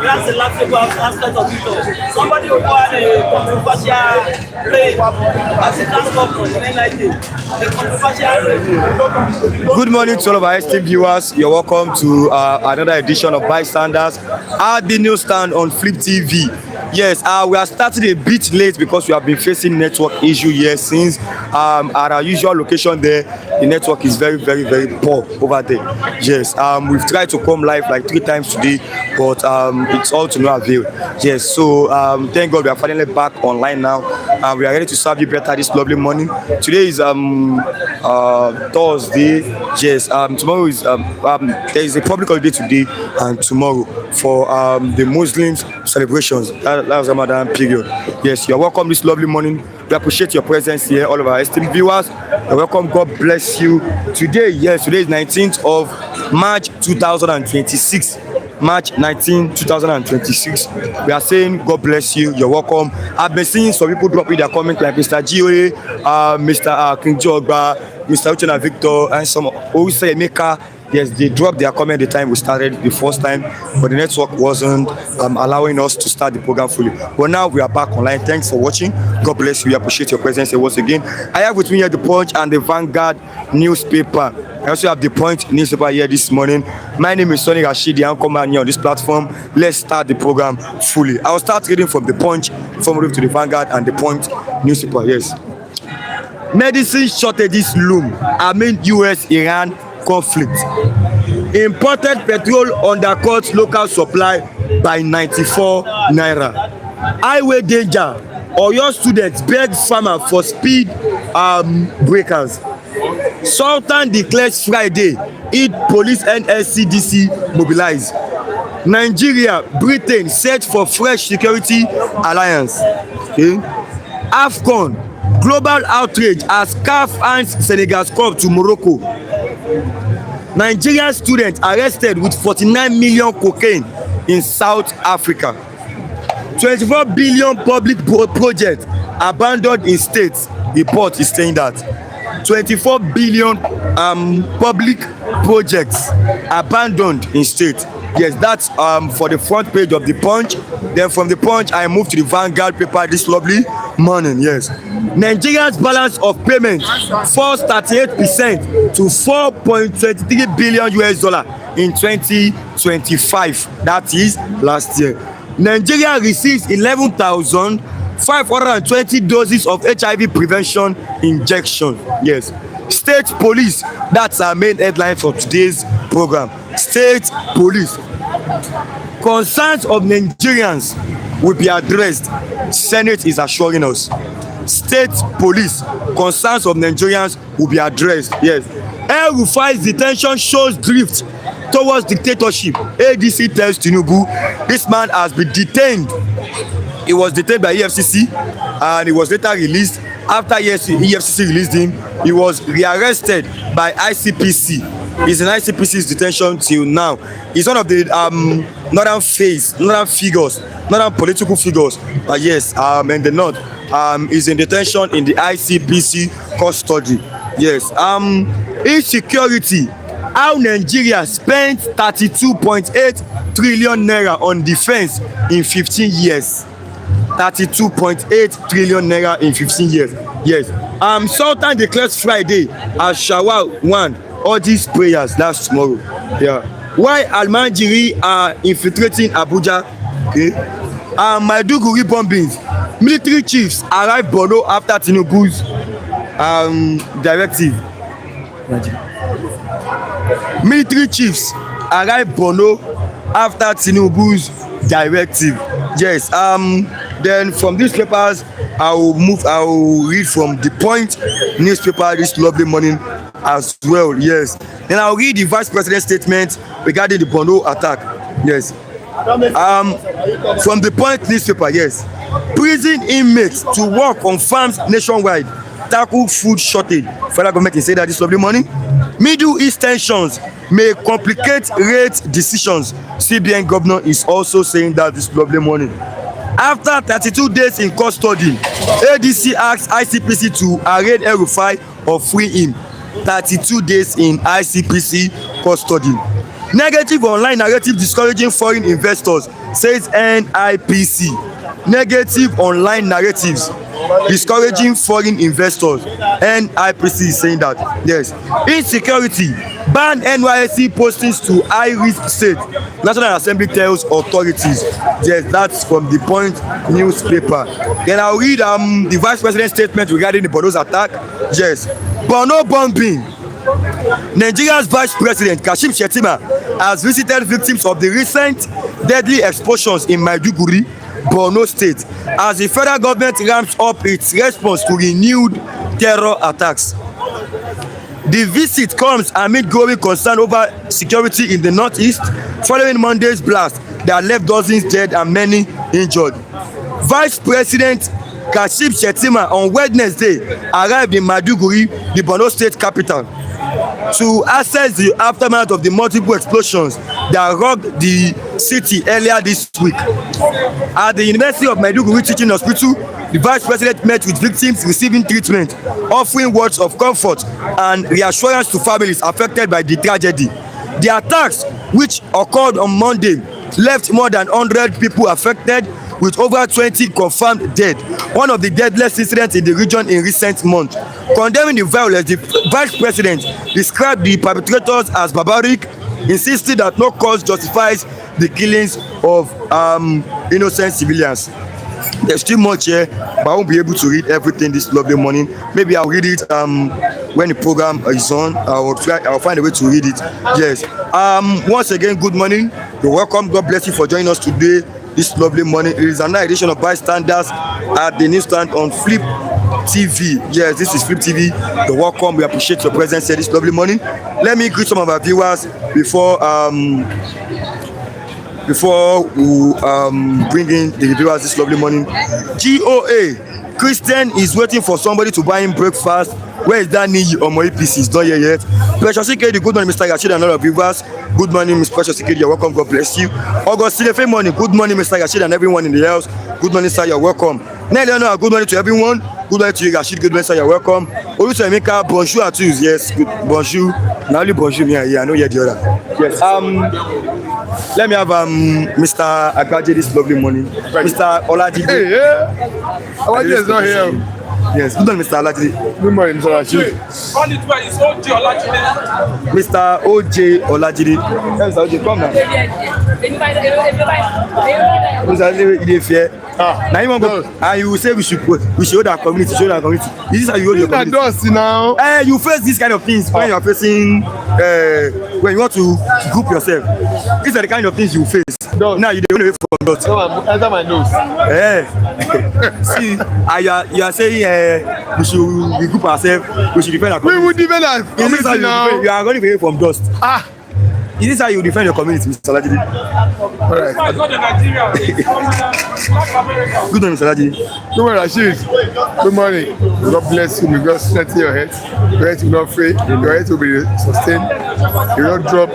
That's the laughable aspect of it. Somebody who had a controversial play as a transport Good morning to all of our esteemed viewers. You're welcome to another edition of Bystanders at the newsstand on Flip TV. Yes, we are starting a bit late because we have been facing network issue here since at our usual location there, the network is very poor over there. Yes, we've tried to come live like 3 times today, but it's all to no avail. Yes, so thank God we are finally back online now. We are ready to serve you better this lovely morning. Today is Thursday. Yes, tomorrow is there is a public holiday today and tomorrow for the Muslims celebrations. That was Ramadan period. Yes, you're welcome this lovely morning. We appreciate your presence here, all of our esteemed viewers. You're welcome. God bless you. Today, yes, today is 19th of March 2026. March 19, 2026. We are saying God bless you. You're welcome. I've been seeing some people drop in their comment like Mr. Gioe, Mr. King Jogba, Mr. Uchena Victor, and some Ouse Emeka. Yes, they dropped their comment the time we started the first time, but the network wasn't allowing us to start the program fully. But now we are back online. Thanks for watching. God bless you. We appreciate your presence here once again. I have with me here the Punch and the Vanguard newspaper. I also have the Punch newspaper here this morning. My name is Sonny Rashidi. I'm coming here on this platform. Let's start the program fully. I'll start reading from the Punch, from to the Vanguard and the Punch newspaper. Yes. Medicine shortages loom amid US-Iran conflict. Imported petrol undercuts local supply by 94 naira. Highway danger. Oyo students beg farmer for speed breakers. Sultan declares Friday. Eid police and NSCDC mobilize. Nigeria, Britain search for fresh security alliance. Okay. AFCON. Global outrage as CAF hands Senegal's cup to Morocco. Nigerian students arrested with 49 million cocaine in South Africa. 24 billion public project abandoned in states. Report is saying that. 24 billion public projects abandoned in state. Yes, that's for the front page of the Punch. Then from the Punch, I moved to the Vanguard paper this lovely morning. Yes, Nigeria's balance of payments falls 38% to 4.23 billion US dollar in 2025. That is last year. Nigeria receives 11,520 doses of HIV prevention injection. Yes, state police. That's our main headline for today's program. State police. Concerns of Nigerians will be addressed. Senate is assuring us. State police. Concerns of Nigerians will be addressed. Yes. El-Rufai's detention shows drift towards dictatorship. ADC tells Tinubu this man has been detained. He was detained by EFCC and he was later released. After EFCC released him, he was rearrested by ICPC. He's in ICPC's detention till now. He's one of the northern political figures. Yes, in the north. He's in detention in the ICPC custody. Yes. Insecurity. How Nigeria spent 32.8 trillion naira on defense in 15 years. 32.8 trillion naira in 15 years. Yes. Sultan declares Friday as Shawwal 1. All these prayers, that's tomorrow. Yeah. Why Almanjiri are infiltrating Abuja? Okay. Maiduguri bombings. Military chiefs arrive Borno after Tinubu's directive. Military chiefs arrive Borno after Tinubu's directive. Yes. Then from these papers, I will read from the Point newspaper this lovely morning as well. Yes. Then I'll read the Vice President's statement regarding the Borno attack. Yes. From the Point newspaper. Yes. Prison inmates to work on farms nationwide tackle food shortage. Federal government can say that this lovely morning. Middle East tensions may complicate rate decisions. CBN governor is also saying that this lovely morning. After 32 days in custody, ADC asks ICPC to arraign El-Rufai or free him. 32 days in ICPC custody. Negative online narrative discouraging foreign investors, says NIPC. Negative online narratives discouraging foreign investors. NIPC is saying that. Yes. Insecurity. Ban NYSC postings to high-risk state. National Assembly tells authorities. Yes, that's from the Point newspaper. Then I'll read the Vice President's statement regarding the Borno's attack. Yes. Borno bombing. Nigeria's Vice President Kashim Shettima has visited victims of the recent deadly explosions in Maiduguri, Borno State, as the federal government ramps up its response to renewed terror attacks. The visit comes amid growing concern over security in the northeast following Monday's blast that left dozens dead and many injured. Vice President Kashim Shettima on Wednesday arrived in Maiduguri, the Borno State capital, to assess the aftermath of the multiple explosions that rocked the city earlier this week. At the University of Maiduguri Teaching Hospital, the Vice President met with victims receiving treatment, offering words of comfort and reassurance to families affected by the tragedy. The attacks, which occurred on Monday, left more than 100 people affected, with over 20 confirmed dead, one of the deadliest incidents in the region in recent months. Condemning the violence, the Vice President described the perpetrators as barbaric, insisting that no cause justifies the killings of innocent civilians. There's still much here, but I won't be able to read everything this lovely morning. Maybe I'll read it when the program is on. I'll find a way to read it. Yes. Once again, good morning. You're welcome. God bless you for joining us today. This lovely morning. It is another edition of Bystanders at the newsstand on Flip TV. Yes, this is Flip TV. You're welcome. We appreciate your presence here this lovely morning. Let me greet some of our viewers before we bring in the viewers this lovely morning. GOA Christian is waiting for somebody to buy him breakfast. Where is that Niyi or my PC? It's not here yet. Precious Ikedi, good morning, Mr. Rashid and all of viewers. Good morning, Ms. Precious Ikedi, you're welcome. God bless you. August morning. Good morning, Mr. Rashid and everyone in the house. Good morning, sir. You're welcome. Good morning to everyone. Good morning to you, Rashid. Good morning, sir. You're welcome. Oluso Emeka, bonjour à tous. Yes, good. Bonjour. Now only bonjour me here. I know you're the other. Yes. Let me have Mr. Agbaje this lovely morning. Mr. Olajide. Hey, yeah. Olajide is not here. Yes. Good morning, Mr. Olajide. Good morning, Mr. Rashid. Mr. OJ Olajide. Yes, Mr. OJ, come now. Mr. Olajide, you fear. Now you want to go, and you will say we should hold our community, show our community. This is how you hold your community. Does now. You face this kind of things when you are facing, when you want to group yourself. These are the kind of things you face. Now you don't away from that. Enter my nose. See, you are saying we should regroup ourselves, we should defend our community. We will defend our community now. You are running away from dust. Is this how you defend your community, Mr. Olajide? Alright. Good morning, Mr. Olajide. Good morning, Rashid. Good morning. God bless you. May God strengthen your head. Your head will not fail. Your head will be sustained. You will not drop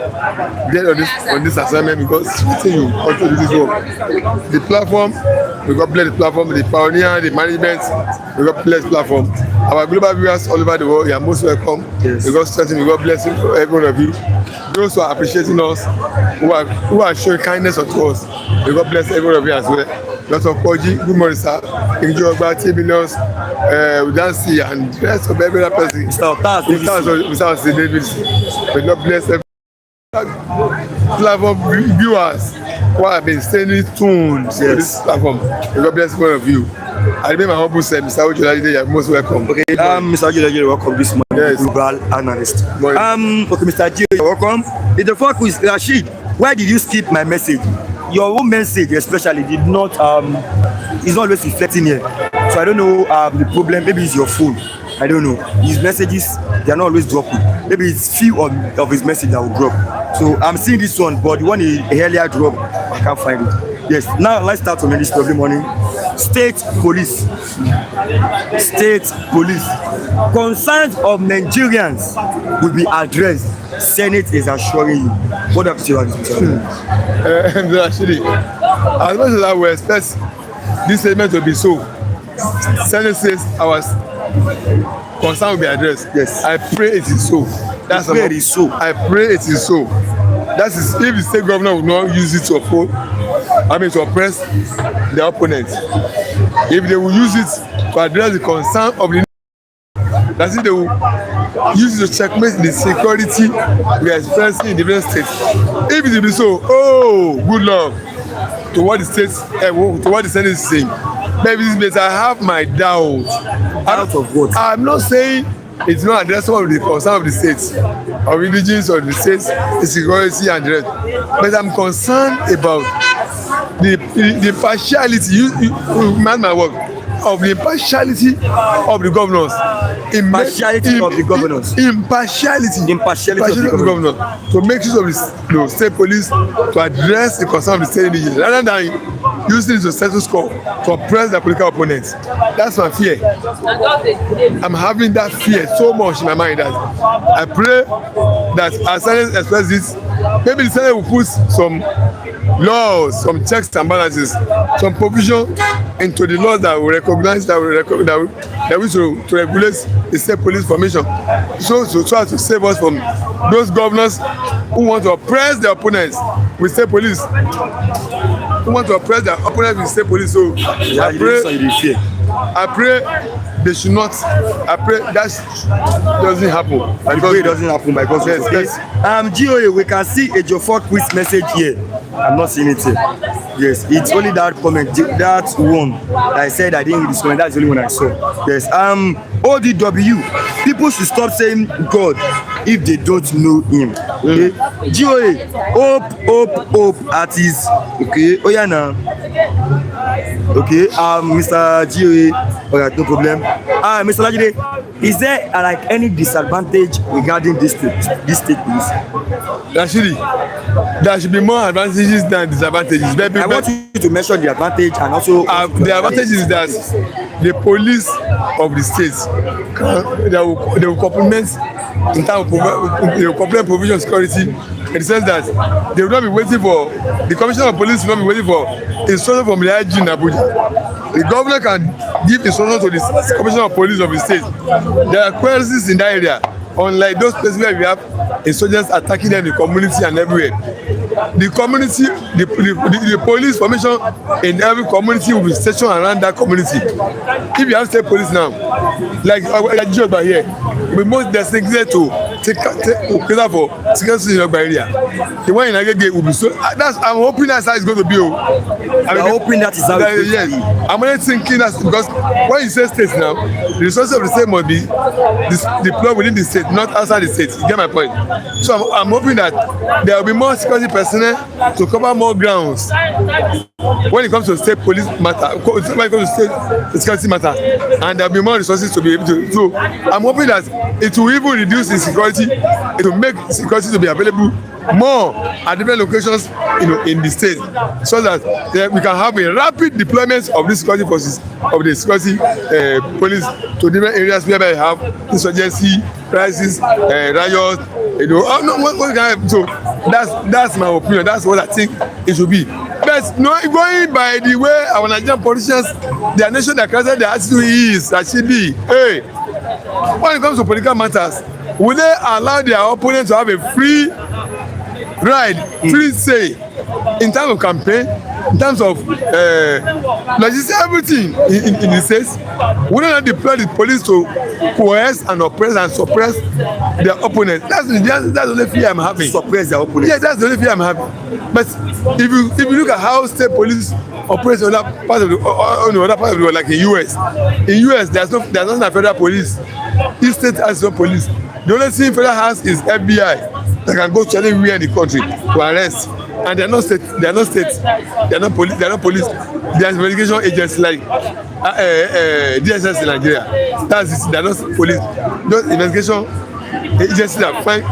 dead on this assignment because you control this work. The platform, may God bless the platform, the pioneer, the management, may God bless the platform. Our global viewers all over the world, you are most welcome. Yes. May God strengthen, may God bless you, every one of you. Those who are appreciating us, who are showing kindness unto us, may God bless every one of you as well. Dr. Koji, good morning, sir. Enjoy about 10 millions, Dancy, and the rest of every other person. Mr. David, may God bless every platform viewers who have been staying tuned to this platform. May God bless one of you. I remember my humble self, Mr. Olajide, you are most welcome. Okay, Mr. Olajide, welcome this morning. Yes. Global analyst. Okay, Mr. Gio, you're welcome. In the first quiz, Rashid, why did you skip my message? Your own message, especially, did not is not always reflecting here. So I don't know the problem. Maybe it's your phone. I don't know. His messages, they are not always dropping. Maybe it's few of his message that will drop. So I'm seeing this one, but the one he earlier dropped, I can't find it. Yes. Now let's start from this lovely morning. State police. Concerns of Nigerians will be addressed. Senate is assuring you. What have you said about this? Actually, as much as I will expect this statement to be so, Senate says our concern will be addressed. Yes. I pray it is so. That's where it is so. I pray it is so. That is if the state governor will not use it to oppress the opponent. If they will use it to address the concern of the that's it, they will use it to checkmate the security we are experiencing in different states. If it will be so, good luck to what the states, to what the Senate is saying. Maybe this means I have my doubt. Out of what? I'm not saying it's not addressing one of the concern of the states, of religions or the states, insecurity and the rest. But I'm concerned about the partiality. You mark my word. Of the impartiality of the governors. Impartiality of the governors. Impartiality of the governors. To make use of the state police to address the concern of the state indigenous rather than using it to settle score to oppress their political opponents. That's my fear. I'm having that fear so much in my mind that I pray that as Senate express this, maybe the Senate will put some laws, some checks and balances, some provision into the laws that will recognize that will to regulate the state police formation, so as to save us from those governors who want to oppress their opponents with state police. So I pray they should not. I pray that doesn't happen. I pray it doesn't happen by God's grace. GOA, we can see a Jofor quiz message here. I'm not seeing it here. Yes, it's only that comment, that one that I said I didn't read this comment. That's the only one I saw. Yes. ODW, people should stop saying God if they don't know him. Okay. GOA, hope at his. Okay. Oh yeah, now. Okay. Mr. GOA, alright, no problem. Mr. Olajide, is there like any disadvantage regarding this state police? Actually, there should be more advantages than disadvantages. I want you to mention the advantage and also the advantage is that the police of the states they will complement in terms of they will complement provision of security in the sense that they will not be waiting for the commissioner of police will not be waiting for instruction from the IG in Abuja. The governor can give instruction to the commissioner of police of the state. There are crises in that area, unlike those places where we have insurgents attacking them in the community and everywhere. The community, the police formation in every community will be stationed around that community. If you have state police now, like Ajioba here, we most designated to cater for security in the area. The one in Agege will be so. I'm hoping that's how it's going to be. I'm hoping that is how it will be. Yes, I'm only thinking that because when you say states now, the resources of the state must be deployed within the state, not outside the state. You get my point? So I'm hoping that there will be more security personnel to cover more grounds when it comes to state police matter, when it comes to state security matter, and there will be more resources to be able to. So I'm hoping that it will even reduce insecurity. It will make security to be available more at different locations, in the state, so that we can have a rapid deployment of the security forces of the security police to different areas where we have insurgency, crisis, riots. What kind of, so that's my opinion. That's what I think it should be. But going by the way our Nigerian politicians, their nation, their culture, their attitude is that should be. Hey, when it comes to political matters, will they allow their opponents to have a free ride, free say in terms of campaign, in terms of logistics, everything in the states? We don't deploy the police to coerce and oppress and suppress their opponents. That's the only fear I'm having. Suppress their opponents. Yes, that's the only fear I'm having. But if you look at how state police operates in other parts of the world, like in US. In US, there's not a federal police. Each state has no police. The only thing federal has is FBI that can go to anywhere in the country to arrest. And they're not state. They're not police. There's investigation agencies like DSS in Nigeria. That's it. They're not police. Those investigation agencies that find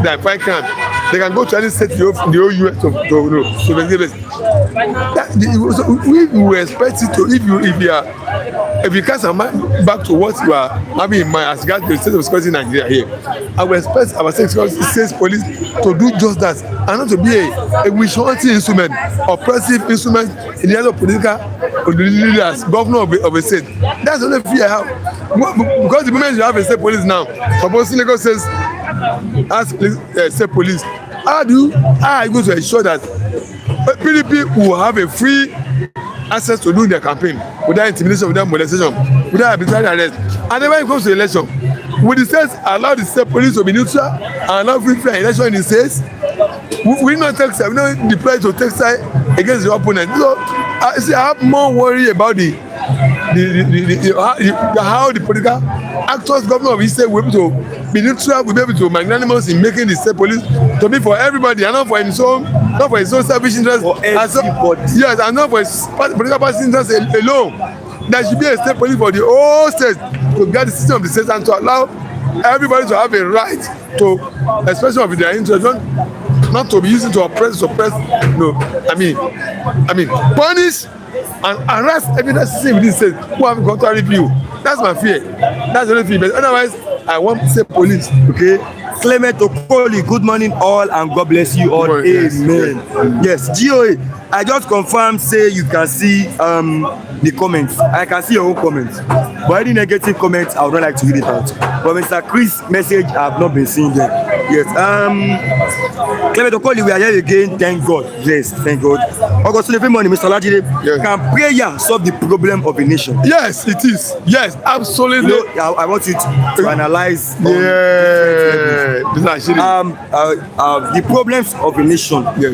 crime, they can go to any state in the whole US to investigate. We will expect it to if you cast our mind back to what you are having in mind as regards to the state of security in Nigeria here, I will expect our state police to do just that and not to be a witch-hunting instrument, oppressive instrument in the hands of political leaders, governor of a state. That's the only fear I have. Because the moment you have a state police now, suppose Lagos says, ask state police, how are you going to ensure that PDP will have a free access to do their campaign without intimidation, without molestation, without arbitrary arrest? And then when it comes to election, will the states allow the state police to be neutral and allow free fair election in the states? We not take side, we not deploy to take side against the opponent. So I have more worry about how the political actors, government of the state will be able to be neutral, will be able to magnanimous in making the state police to be for everybody and not for his own selfish interest. Yes, and not for his political party interest alone. There should be a state police for the whole state to guide the system of the state and to allow everybody to have a right to expression of their interest, not to be used to oppress. No, I mean, punish and arrest evidence system within the state who have contrary view. That's my fear. That's the only fear. But otherwise, I want to say police. Okay. Clement Okoli, good morning all and God bless you all. Amen. Yes, GOA, I just confirmed, say you can see the comments. I can see your own comments. But any negative comments, I would not like to read it out. But Mr. Chris' message, I have not been seeing them. Yes. Clement Okoli, we are here again. Thank God. Yes, thank God. August every morning, Mr. Lajide, yes. Can prayer solve the problem of a nation? Yes, it is. Yes, absolutely. You know, I want you to analyze. The problems of a nation. Yeah.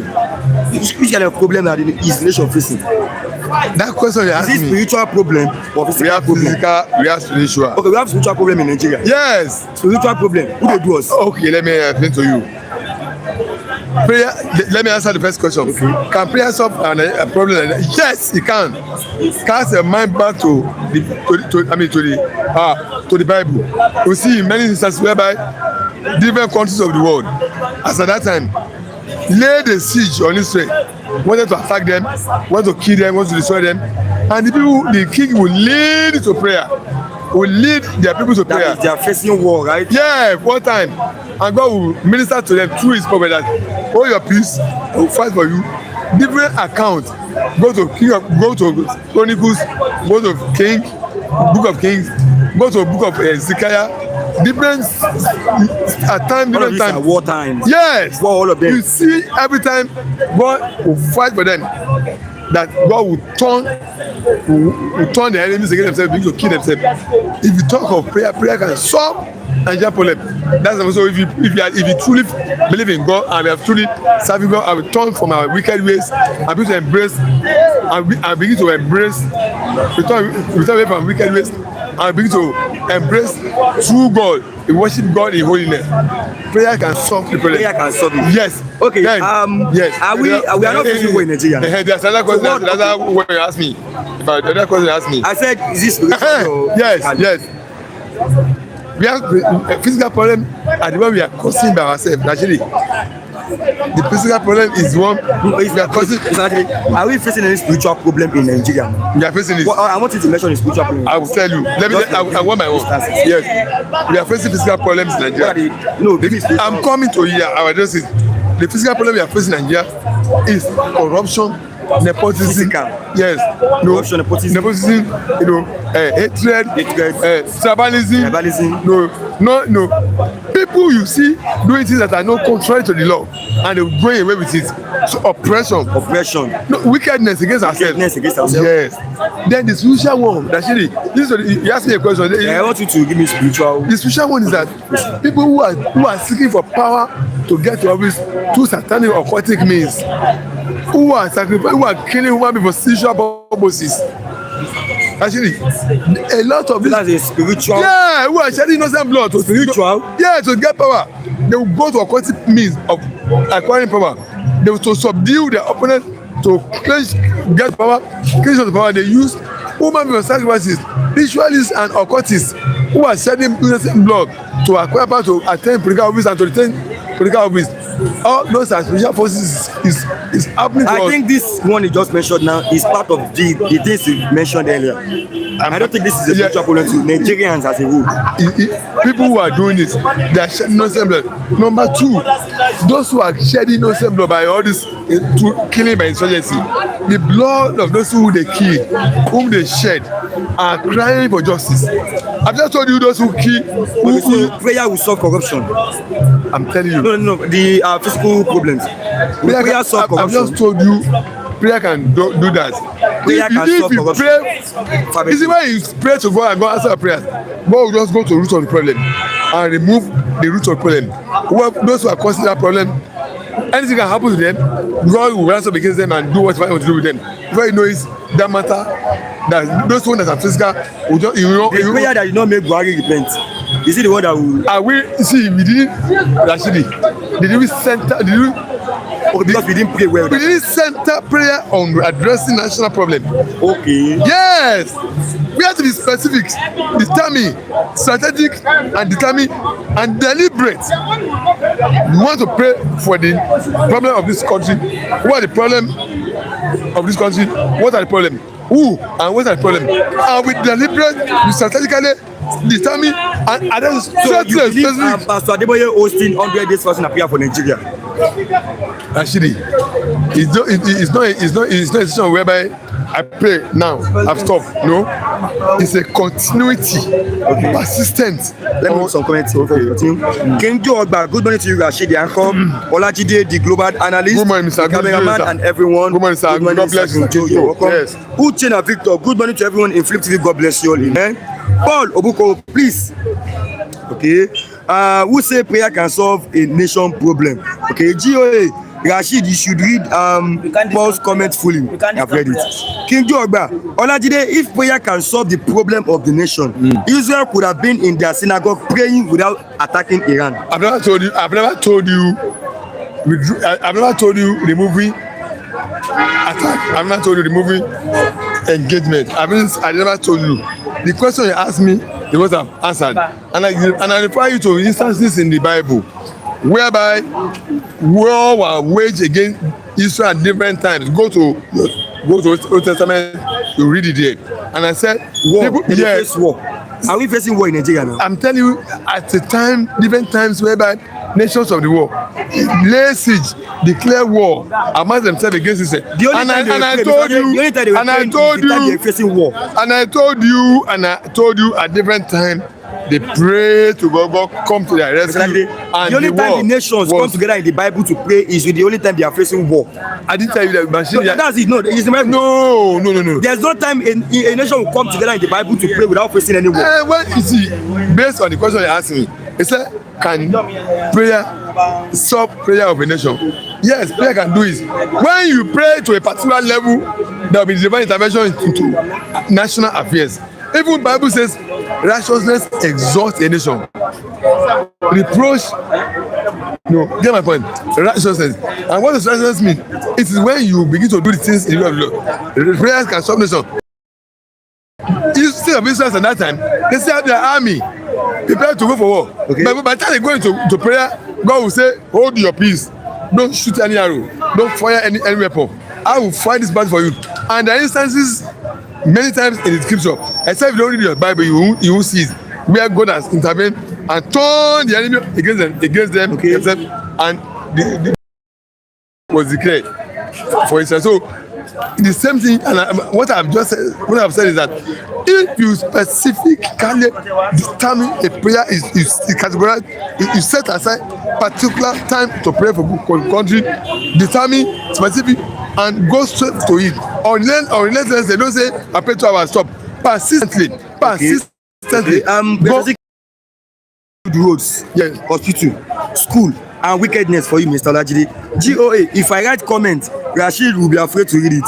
Which kind of problem that is the nation facing? That question you asked me. Is it spiritual problem or physical problem? We have spiritual. Okay, we have spiritual problem in Nigeria. Yes. Spiritual problem. Who they do us? Okay, let me explain to you. Prayer. Let me answer the first question. Okay. Can prayer solve a problem? Yes, it can. Cast your mind back to the Bible. We see in many instances whereby different countries of the world, as at that time, laid a siege on Israel, wanted to attack them, wanted to kill them, wanted to destroy them. and the king will lead to prayer. Will lead their people to prayer. They are facing war, right? Yeah, one time, and God will minister to them through His prophet that hold your peace, I will fight for you. Different accounts. Go to Chronicles, go to Book of Kings, go to Book of Ezekiel. Different at times, different times. War times. Yes. For all of them. You see, every time God will fight for them. That God will turn the enemies against themselves, begin to kill themselves. If you talk of prayer, prayer can solve Nigerian problem. That's also if you truly believe in God and we have truly serving God and we turn from our wicked ways and begin to embrace and begin to embrace, return away from wicked ways and begin to embrace true God. We worship God in holiness. Prayer can solve the problem. Prayer can solve it. Yes. Okay. Then, yes. We are not facing war in Nigeria. There's another question. That's another way you ask me. But the other question you asked me. I said, is this spiritual? Yes. We have a physical problem and the one we are causing by ourselves. Actually, the physical problem is one we are causing. Are we facing any spiritual problem in Nigeria? We are facing it. Well, I want you to mention the spiritual problem. I will tell you. I want my own. Yes, we are facing physical problems in Nigeria. No, I'm coming to here. I will address it. The physical problem we are facing in Nigeria is corruption, nepotism. Yes, no, nepotism. You know, hatred, tribalism. No. People you see doing things that are not contrary to the law, and they're going away with it. So oppression. No, wickedness against ourselves. Yes. Then the spiritual one. Actually, you asked me a question. I want you to give me spiritual. The spiritual one is that people who are seeking for power to get to office through satanic or occultic means, who are killing human beings for sexual purposes. Actually, a lot of this. That's a spiritual. Yeah, who are shedding innocent blood to spiritual. To get power. They will go to occultic means of acquiring power. They will to subdue their opponent to get power. Creation of power. They use human beings sacrifices, ritualists and occultists who are shedding innocent blood to acquire power to attain political office and to retain political office. All those spiritual forces is happening to us. I think this one you just mentioned now is part of the things you mentioned earlier. I don't think this is a spiritual problem to Nigerians as a whole. People who are doing it, they are shedding innocent blood. Number two, those who are shedding innocent blood by all this killing by insurgency, the blood of those who they kill, whom they shed, are crying for justice. I've just told you those who kill. Prayer will solve corruption. I'm telling you. No. The physical problems. Prayer solve corruption. I've just told you. Prayer can do that. Prayer can solve corruption. You see why you pray to God and God answer prayers. God will just go to the root of the problem and remove the root of the problem. Those who are causing that problem, anything can happen to them. God will rise up against them and do what He wants to do with them. Before you know it, that matter, that those ones that are physical will just the prayer that you not make Buhari repent. Is it the one that will? We didn't actually. Did we center? Because we didn't pray well. We didn't center prayer on addressing national problem. Okay. Yes. We have to be specific, determined, strategic, and determined and deliberate. We want to pray for the problem of this country. What are the problem of this country? What are the problem? Who and what are the problem? And we deliberate, we strategically determine and address. So you believe Pastor Adeboye hosting 100 days fasting and prayer for Nigeria? Actually, it's not a situation whereby I pray now, I've stopped. No, it's a continuity, persistent. Let me make some comments. Okay. Kenjo Ogba, good morning to you, Rashid Yanko, Olajide, the global analyst, good morning, Mr. cameraman, and everyone. Good morning, sir. God bless you. You're welcome. Yes. Uchenna Victor, good morning to everyone in Flip TV. God bless you all. Amen. Paul Obuko, please. Okay. Who say prayer can solve a nation problem? Okay. GOA. Rashid, you should read Paul's comment fully. I've read it. King Ogba, Olajide, if prayer can solve the problem of the nation, Israel could have been in their synagogue praying without attacking Iran. I've never told you removing attack. I've never told you removing engagement. I never told you. The question you asked me, it was answered. And I refer you to instances in the Bible whereby war were waged against Israel at different times. Go to Old Testament, You read it there. And I said, war. Yes, war. Are we facing war in Nigeria now? I'm telling you, at the time, different times whereby nations of the world lay siege, declare war amongst themselves against each other. And I told you at different time they pray to God come to their rescue. Exactly. And the only time the nations come together in the Bible to pray is the only time they are facing war. I didn't tell you that machine. No, that's it. No, it's the Bible. No. There's no time a nation will come together in the Bible to pray without facing any war. Well, you see, based on the question you asked me, it said, can prayer solve prayer of a nation? Yes, prayer can do it. When you pray to a particular level, there will be divine intervention into national affairs. Even Bible says righteousness exalts a nation. Reproach, no, get my point. Righteousness. And what does righteousness mean? It is when you begin to do the things in the way of the Lord. The prayers can solve nation. You see of Israel at that time, they still have their army prepared to go for war. Okay. But by the time they go into prayer, God will say, hold your peace. Don't shoot any arrow. Don't fire any weapon. I will fight this battle for you. And there are instances many times in the scripture, except if you don't read your Bible, you won't see it, where God has intervened and turned the enemy against them, okay, and the was declared for Israel. So the same thing, and what I've said is that if you specifically determine a prayer is categorized, you set aside particular time to pray for country, determine specific and go straight to it. Unless they don't say I pray 2 hours, stop. Persistently. Roads, yes, hospital, school, and wickedness for you, Mr. Olajide. GOA, if I write comment, Rashid will be afraid to read it.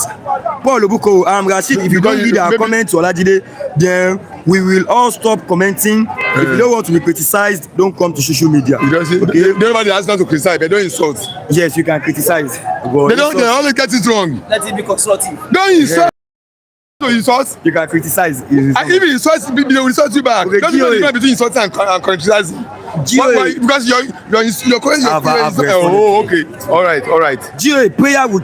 Paul Obuko, Rashid, if you don't read our comment to Olajide, then we will all stop commenting. If you don't want to be criticized, don't come to social media. Okay? Nobody has not to criticize, but don't insult. Yes, you can criticize. They always get it wrong. Let it be constructive. Don't insult. To insult. You can criticize. And even insult, they will insult you back. Okay, don't you know the difference between insulting and criticizing? Because you're calling your okay. All right. GOA, prayer will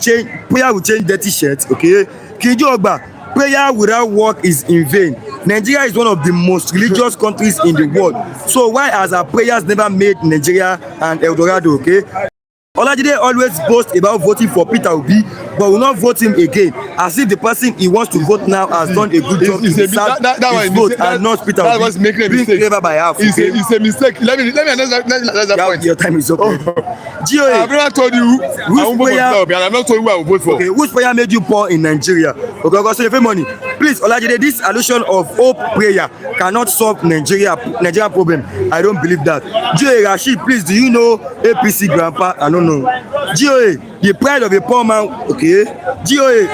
change dirty shirts. Okay. Kijo Ogba, prayer without work is in vain. Nigeria is one of the most religious countries in the world. So why has our prayers never made Nigeria and El Dorado? Okay. Olajide always boasts about voting for Peter Obi, but will not vote him again, as if the person he wants to vote now has done a good job to deserve his vote and not Peter Obi. That was making a mistake. Clever by half. It's a mistake. Let me address that point. Your time is up. GOA, I've never told you I won't vote for Peter Obi, and I've not told you who I will vote for. Okay, which prayer made you poor in Nigeria? Okay, so money. Please, Olajide, this allusion of hope prayer cannot solve Nigeria problem. I don't believe that. GOA, Rashid, please, do you know APC grandpa? I don't know. GOA, the pride of a poor man. Okay. GOA.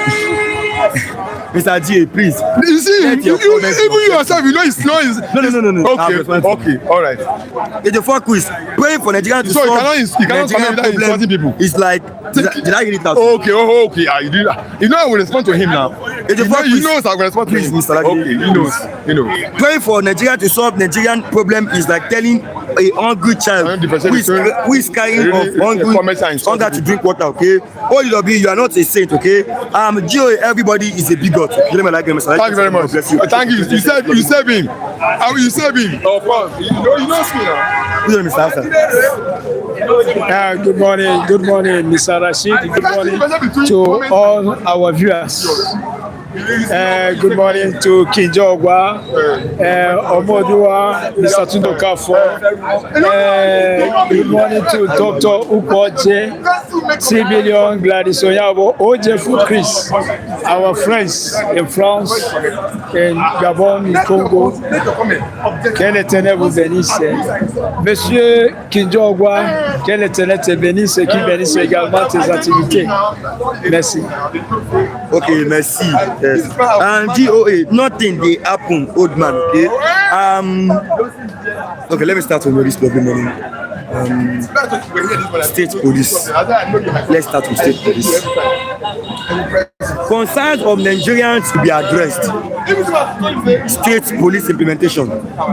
Mr. GA, please. You see, even you yourself, you know it's not. No. Okay, all right. It's a fuck quiz. Praying for Nigeria to solve Nigerian problem people. It's like, did I get it out? Okay. You do that. You know I will respond to him now. It's a fuck quiz. You know I will respond to him. Mr. Okay, he knows. Praying for Nigeria to solve Nigerian problem is like telling a hungry child who is carrying hunger to drink water. Okay. OLB, you are not a saint. Okay. GOA, everybody is a bigot. Thank you very much. Thank you. You save him. How will you save him? Of course. You know me now. Good morning, Mr. Rashid. Good morning to all our viewers. Good morning to Kijo Ogba, Omodua, Mr. Tundo Kafo. Good morning to Dr. Ukoje, Civilian Gladys Oyabo, OJ Food Chris, our friends in France, in Gabon, in Congo. Quel éternel vous bénisse. Monsieur Kijo Ogba, quel éternel te bénisse et qui bénisse également tes activités. Merci. Ok, merci. Yes. And GOA, nothing they happen, old man. Okay. Okay, let me start with this lovely morning. State police. Let's start with state police. Concerns of Nigerians to be addressed. State police implementation.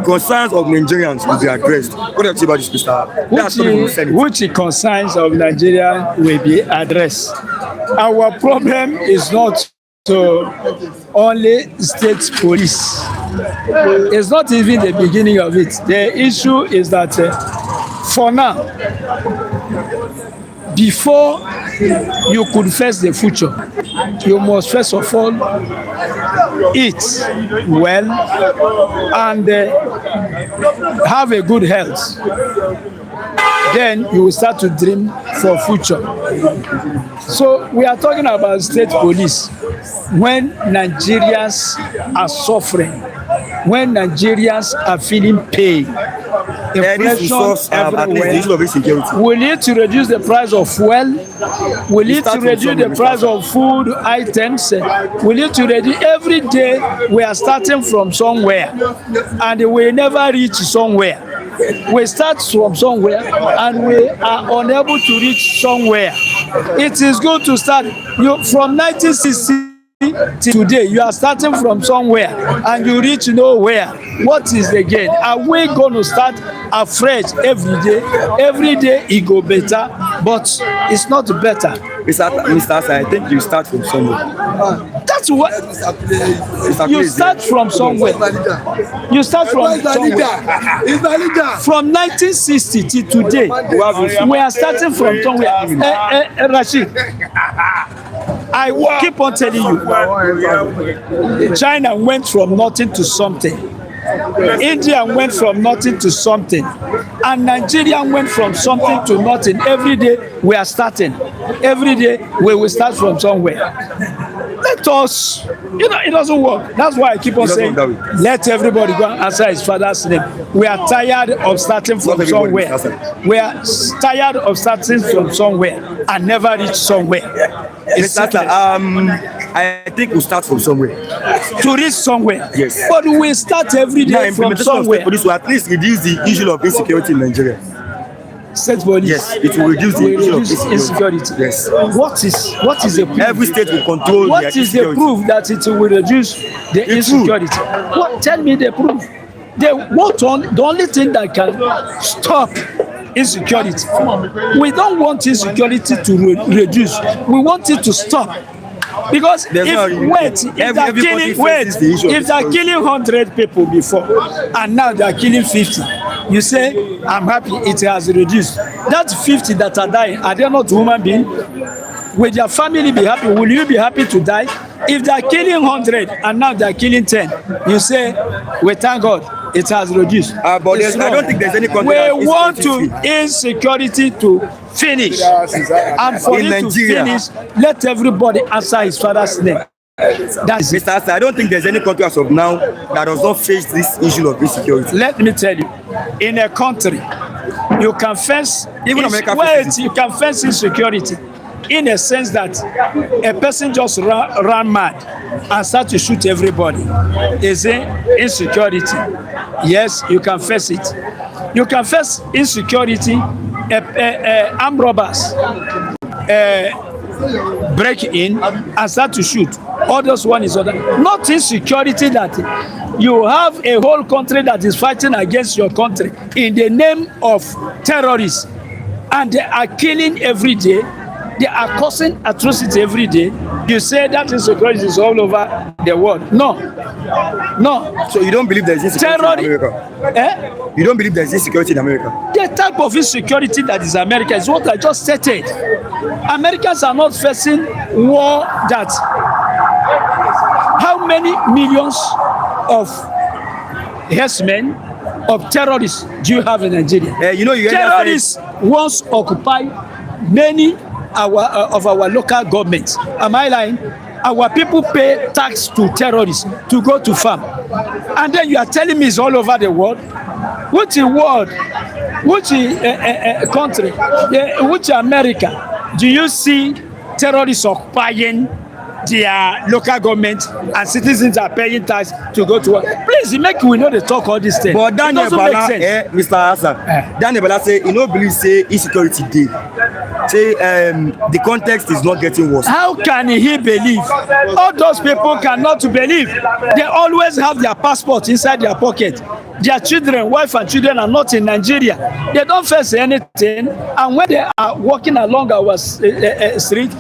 Concerns of Nigerians to be addressed. What do you think about this, Mr. Which concerns of Nigerians will be addressed? Our problem is not to only state police. It's not even the beginning of it. The issue is that for now, before you could face the future, you must first of all eat well and have a good health. Then you will start to dream for future. So we are talking about state police when Nigerians are suffering, when Nigerians are feeling pain. Inflation everywhere. We need to reduce the price of fuel. We need to reduce the price of food items. We need to reduce. Every day we are starting from somewhere and we never reach somewhere. We start from somewhere and we are unable to reach somewhere. It is good to start. From 1960 till today, you are starting from somewhere and you reach nowhere. What is the gain? Are we going to start afresh every day? Every day it go better, but it's not better. Mr. I think you start from somewhere. That's what you start from somewhere. You start from somewhere. From 1960 till today, we are starting from somewhere. Rashid, I keep on telling you, China went from nothing to something. India went from nothing to something, and Nigeria went from something to nothing. Every day we are starting. Every day we will start from somewhere. Let us, it doesn't work. That's why I keep on saying, let everybody go and answer his father's name. We are tired of starting from somewhere. We are tired of starting from somewhere and never reach somewhere. I think we'll start from somewhere. To reach somewhere. Yes. But we start every day from somewhere. Police will at least reduce the issue of insecurity in Nigeria. State police. Yes, it will reduce the issue of insecurity. Yes. What is the proof? Every state will control. What is the proof that it will reduce the insecurity? What? Tell me the proof. The only thing that can stop insecurity. We don't want insecurity to reduce. We want it to stop. Because if they're killing 100 people before and now they're killing 50, you say, I'm happy it has reduced. That's 50 that are dying. Are they not human beings? Will their family be happy? Will you be happy to die? If they're killing 100 and now they're killing 10, you say, we thank God it has reduced. But I don't think there's any we want insecurity to finish. And for it to finish, let everybody answer his father's name. That's Mr. Asa, I don't think there's any country as of now that does not face this issue of insecurity. Let me tell you, in a country, you can face you can face insecurity in a sense that a person just run mad and start to shoot everybody. Is it insecurity? Yes, you can face it. You can face insecurity, armed robbers break in and start to shoot. Others one is other. Not insecurity that you have a whole country that is fighting against your country in the name of terrorists, and they are killing every day. They are causing atrocity every day. You say that insecurity is all over the world. No. So you don't believe there is insecurity in America? You don't believe there is insecurity in America? The type of insecurity that is America is what I just stated. Americans are not facing war that. How many millions of herdsmen, of terrorists do you have in Nigeria? Terrorists once occupy many of our local governments. Am I lying? Our people pay tax to terrorists to go to farm. And then you are telling me it's all over the world? Which world, which country, which America do you see terrorists occupying their local government and citizens are paying tax to go to work? Please, make we know they talk all these things. But Daniel Bala, Mr. Hassan, Daniel Bala say, you know, believe say insecurity day. Say the context is not getting worse. How can he believe? All those people cannot believe. They always have their passport inside their pocket. Their children, wife and children are not in Nigeria. They don't face anything. And when they are walking along our street,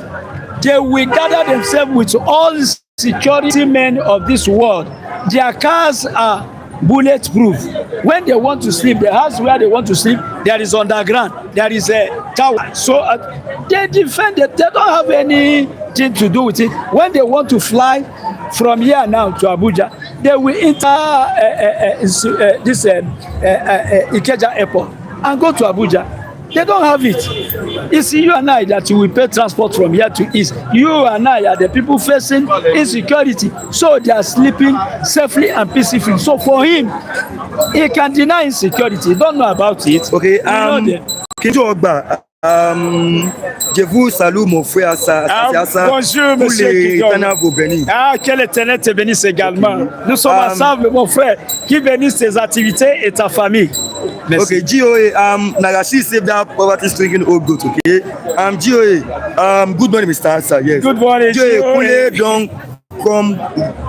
they will gather themselves with all security men of this world, their cars are bulletproof. When they want to sleep, the house where they want to sleep, there is underground, there is a tower. So they defend it. They don't have anything to do with it. When they want to fly from here now to Abuja, they will enter this Ikeja airport and go to Abuja. They don't have it. It's you and I that will pay transport from here to east. You and I are the people facing insecurity. So they are sleeping safely and peacefully. So for him, he can deny insecurity. He don't know about it. Okay, Kinjo Ogba, je vous salue mon frère bonjour monsieur quel éternel te bénisse également. Nous sommes ensemble mon frère, qui bénisse tes activités et ta famille. Merci. Okay, GOA, Nagashi saved that poverty stricken old goat, okay? GOA, good morning Mr. Answer, yes. Good morning GOA, don't come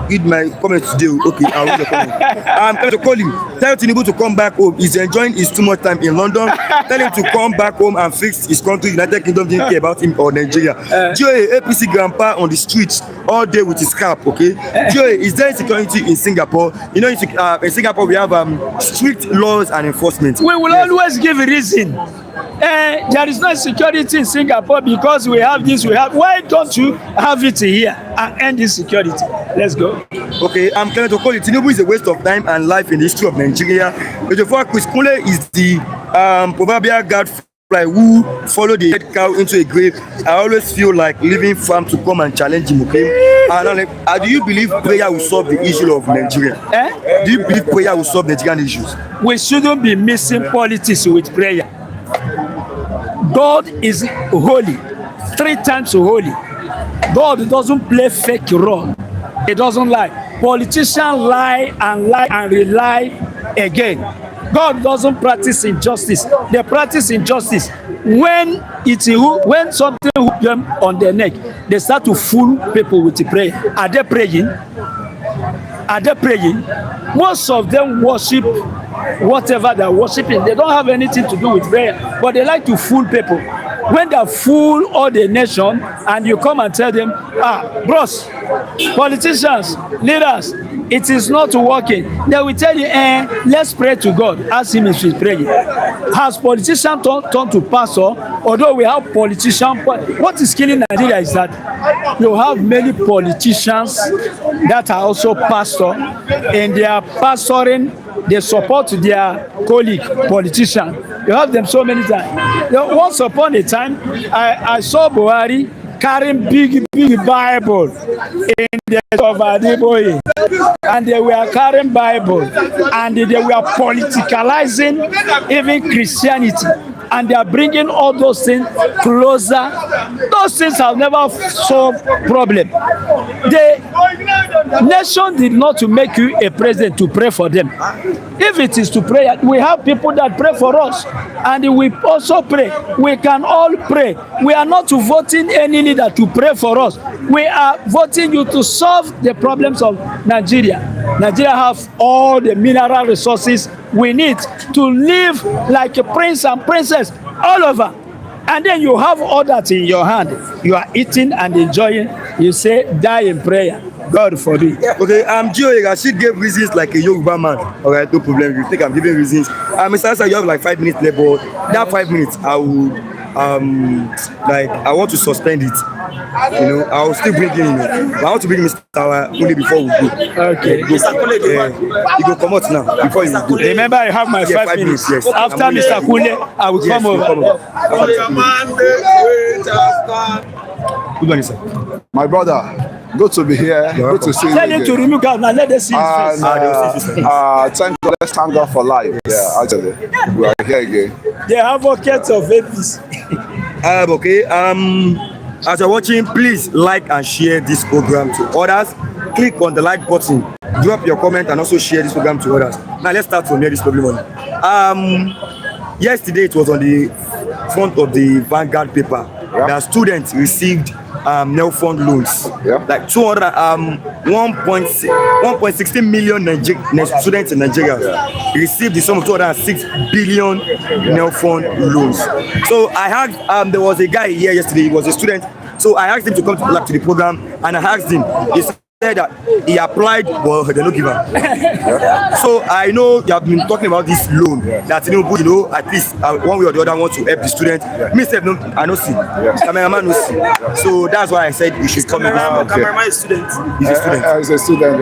read my comments today. Okay, I'll read the comment. I'm going to call him. Tell Tinubu to come back home. He's enjoying his too much time in London. Tell him to come back home and fix his country. United Kingdom didn't care about him or Nigeria. GOA, APC grandpa on the streets all day with his cap, okay? GOA, is there insecurity in Singapore? You know, in Singapore we have strict laws and enforcement. We will always give a reason. There is no security in Singapore because we have this, we have. Why don't you have it here and end this security? Let's go. Okay, I'm trying to call it. Tinubu is a waste of time and life in the history of Nigeria. Before Chris Kunle is the proverbial gadfly who follow the head cow into a grave. I always feel like leaving farm to come and challenge him, okay? And do you believe prayer will solve the issue of Nigeria? Do you believe prayer will solve Nigerian issues? We shouldn't be mixing politics with prayer. God is holy, 3 times holy. God doesn't play fake role. He doesn't lie. Politicians lie and rely again. God doesn't practice injustice. They practice injustice when something hooks them on their neck. They start to fool people with the prayer. Are they praying? Are they praying? Most of them worship whatever they're worshiping. They don't have anything to do with prayer, but they like to fool people. When they fool all the nation and you come and tell them, bros, politicians, leaders, it is not working, they will tell you, let's pray to God. Ask him if he's praying. Has politicians turned to pastor? Although we have politicians, what is killing Nigeria is that you have many politicians that are also pastor, and they are pastoring. They support their colleague politician. You have them so many times. Once upon a time, I saw Buhari carrying big Bible in the of Adeboye, and they were carrying Bible, and they were politicalizing even Christianity, and they are bringing all those things closer. Those things have never solved problem. The nation did not to make you a president to pray for them. If it is to pray, we have people that pray for us, and we also pray. We can all pray. We are not voting any leader to pray for us. We are voting you to solve the problems of Nigeria. Nigeria have all the mineral resources we need to live like a prince and princess all over. And then you have all that in your hand. You are eating and enjoying. You say, die in prayer. God forbid. Okay, Gio Rashid gave reasons like a Yoruba man. All right, no problem. You think I'm giving reasons? Mr. Asa, you have like 5 minutes left, but that 5 minutes, I would, I want to suspend it. You know, I'll still bring him in. I want to bring Mr. Kunle before we go. Okay. Mr. Kunle, you go come out now before you go. Remember, I have my 5 minutes. Yes. After Mr. Kunle, I will come over. Good morning, sir. My brother, good to be here. Good to see you. Tell him to remove God and let them see his face. Let's thank God for life. Yes. Yeah, actually, we are here again. They are advocates of APC. Okay. As you're watching, please like and share this program to others. Click on the like button, drop your comment, and also share this program to others. Now let's start from here. This problem. Yesterday it was on the front of the Vanguard paper that students received NEL fund loans. Like 1.16 million students in Nigeria received the sum of 206 billion NEL fund loans. So I had there was a guy here yesterday. He was a student. So I asked him to come to the program, and I asked him, said that he applied, but they don't give him. So I know you have been talking about this loan that you know, at least one way or the other want to help the student. Me said no, I don't see. Cameraman no see. So that's why I said you should come in. Cameraman is student. He's a student. As a student,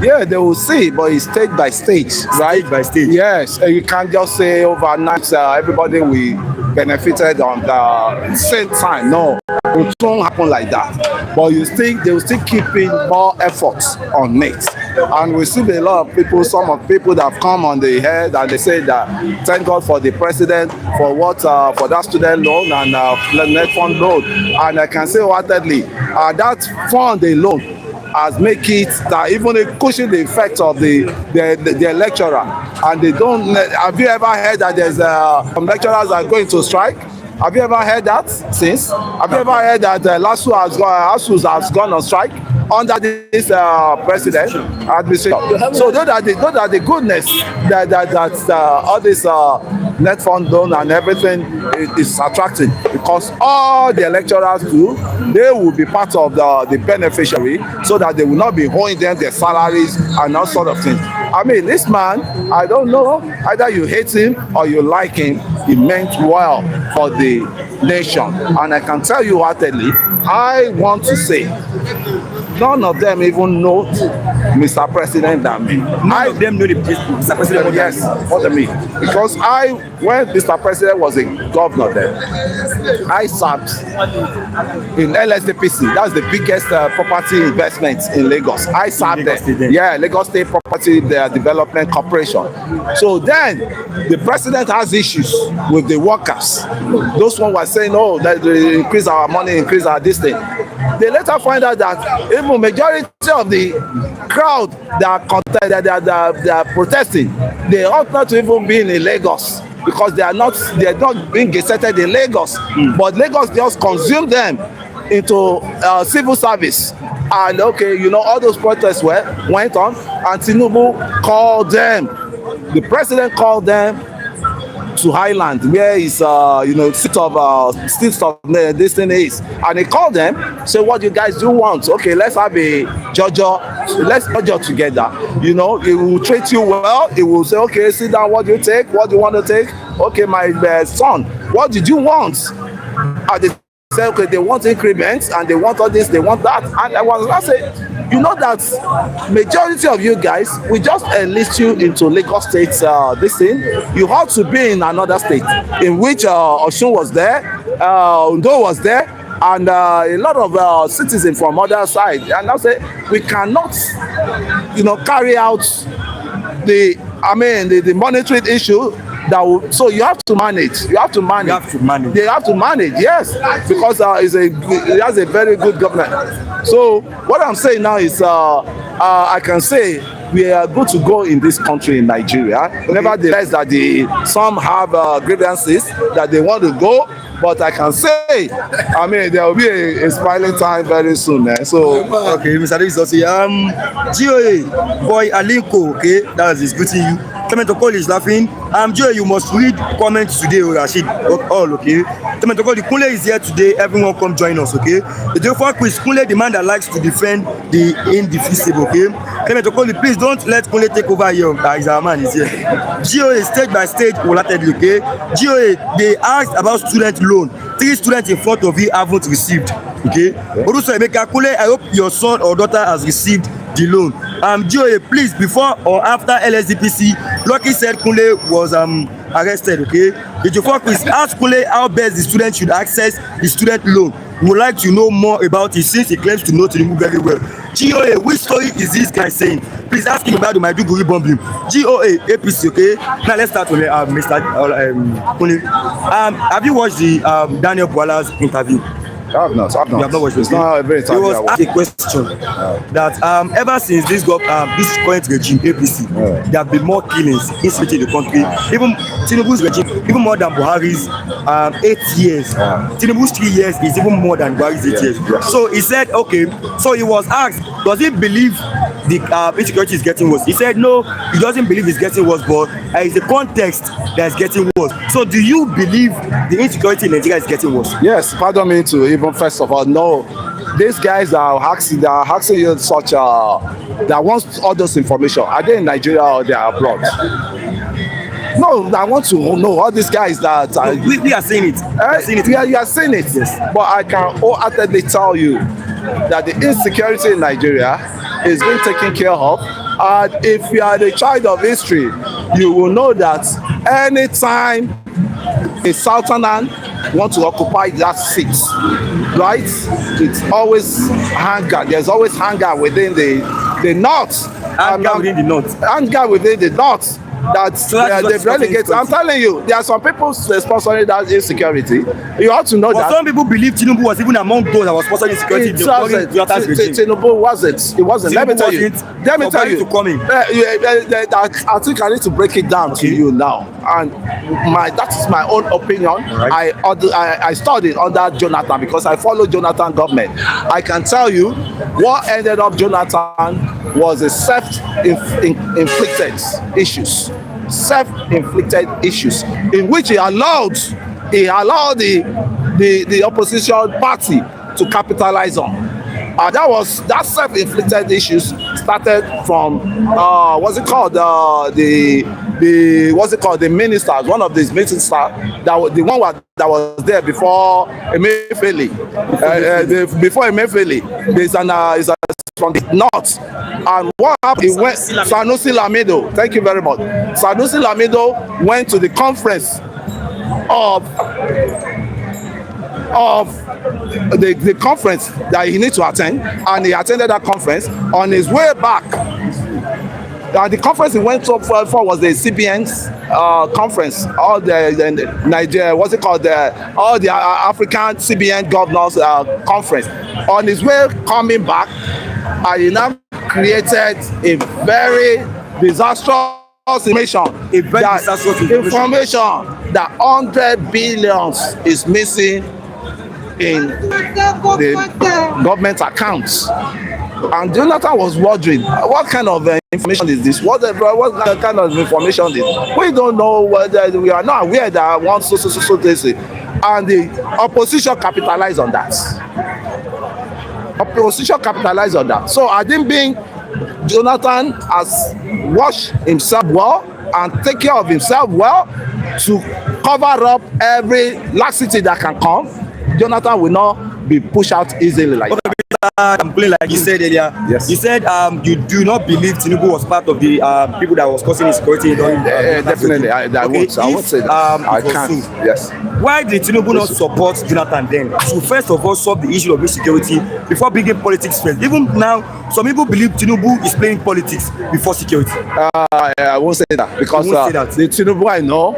yeah, they will see, but it's stage by stage, right? Stage by stage. Yes, you can't just say overnight everybody will benefited on the same time. No, it won't happen like that. But they will still keep in more efforts on it. And we see a lot of people, some of people that have come on the head and they say that thank God for the president for for that student loan and net fund loan. And I can say wholeheartedly, that fund alone has make it that even a cushion the effect of the lecturer. And they don't. Have you ever heard that there's some lecturers are going to strike? Have you ever heard that since? Have you ever heard that LASU has gone on strike under this president administration? So those are the goodness that all this net fund loan and everything is attracting, because all the lecturers too, they will be part of the beneficiary, so that they will not be owing them their salaries and all sort of things. I mean, this man, I don't know, either you hate him or you like him, he meant well for the nation. And I can tell you heartedly, I want to say, none of them even know Mr. President than me. None of them know the Mr. President. Yes, what I mean. Because when Mr. President was a governor there, I served in LSDPC. That's the biggest property investment in Lagos. I served there. Yeah, Lagos State Property Development Corporation. So then, the president has issues with the workers. Those ones were saying, oh, that they increase our money, increase our this thing. They later find out that even majority of the crowd that are protesting, they ought not to even be in Lagos, because they are not being gazetted in Lagos. But Lagos just consumed them into civil service. And okay, you know, all those protests went on, and Tinubu called them. The president called them to Highland, where his seat of this thing is, and he called them, say, what do you guys do want? Okay, let's have a Jojo, let's Jojo together. You know, he will treat you well. He will say, okay, sit down, what do you take? What do you want to take? Okay, my son, what did you want? And they say, okay, they want increments, and they want all this, they want that. And I say, you know that majority of you guys, we just enlist you into Lagos State this thing. You have to be in another state, in which Osun was there, Ondo was there, and a lot of citizens from other side. And I say, we cannot, carry out the monetary issue. So you have to manage. They have to manage, yes, because it has a very good government. So what I'm saying now is, I can say we are good to go in this country, in Nigeria. Okay. Nevertheless, that some have grievances that they want to go. But I can say, there will be a smiling time very soon. So okay, Mr. Davis also GOA boy Alinko, okay, that is greeting you. Clement Okoli is laughing. GOA, you must read comments today, Rashid. All okay. Clement Okoli, Kunle is here today. Everyone come join us, okay. The therefore quiz, Kunle, the man that likes to defend the indefeasible, okay. Clement Okoli, please don't let Kunle take over here. He's our man, he's here. GOA stage by stage, wholeheartedly, okay. GOA, they asked about student loan. 3 students in front of you haven't received. Okay. Oruso Emeka Kunle, I hope your son or daughter has received the loan. GOA, please, before or after LSDPC, Lucky said Kunle was arrested. Okay. The Jofo quiz, ask Kunle how best the student should access the student loan. We would like to know more about it, since he claims to know Tinubu very well. GOA, which story is this guy saying? Please ask him about the Maiduguri bombing. GOA, APC, okay? Now let's start with Mr. Kunle. Have you watched the Daniel Bwala's interview? I have not. You have not watched it. It's not a very He was asked a question that ever since this current regime, APC, there have been more killings in the country. Even Tinubu's regime, even more than Buhari's 8 years. Tinubu's 3 years is even more than Buhari's 8 years. So he said, okay. So he was asked, does he believe the insecurity is getting worse? He said no, he doesn't believe it's getting worse, but it's the context that is getting worse. So do you believe the insecurity in Nigeria is getting worse? Yes, pardon me to even first of all, no, these guys are asking you such that wants all those information. Are they in Nigeria or they are abroad? No, I want to know all these guys that we are saying it. You are saying it. Yes. But I can wholeheartedly tell you that the insecurity in Nigeria is being taken care of. And if you are the child of history, you will know that anytime a Sultanate want to occupy that seat, right? It's always hunger. There's always hunger within the north. Hunger within the north. Anger within the north. They've relegated. I'm telling you, there are some people sponsoring that insecurity. You have to know that. Some people believe Tinubu was even among those that was sponsoring insecurity. Tinubu wasn't. It wasn't. Let me tell you. Let me tell you. I think I need to break it down to you now. And that is my own opinion. Right. I studied under Jonathan because I follow Jonathan government. I can tell you what ended up Jonathan was a self-inflicted issues. Self-inflicted issues in which he allowed the opposition party to capitalize on. That self-inflicted issues started from the ministers, one of these ministers that was there before Emefiele. Before Emefiele, is from the north, and what happened? He went Sanusi Lamido. Thank you very much. Sanusi Lamido went to the conference of the conference that he needs to attend, and he attended that conference. On his way back, the conference he went for was the CBN's conference, all the Nigeria, all the African CBN governors conference. On his way coming back, he now created a very disastrous information that 100 billions is missing in the government accounts. And Jonathan was wondering, what kind of information is this? What kind of information is this? We don't know whether we are not aware that one so this. And the opposition capitalized on that. So I think Jonathan has washed himself well and take care of himself well to cover up every laxity that can come. Jonathan will not be pushed out easily like that. Like you said earlier, yes. You said you do not believe Tinubu was part of the people that was causing insecurity. Definitely, I would say that. I can't. Yes. Why did Tinubu not support Jonathan then to first of all solve the issue of insecurity before bringing politics first? Even now, some people believe Tinubu is playing politics before security. I won't say that because the Tinubu I know,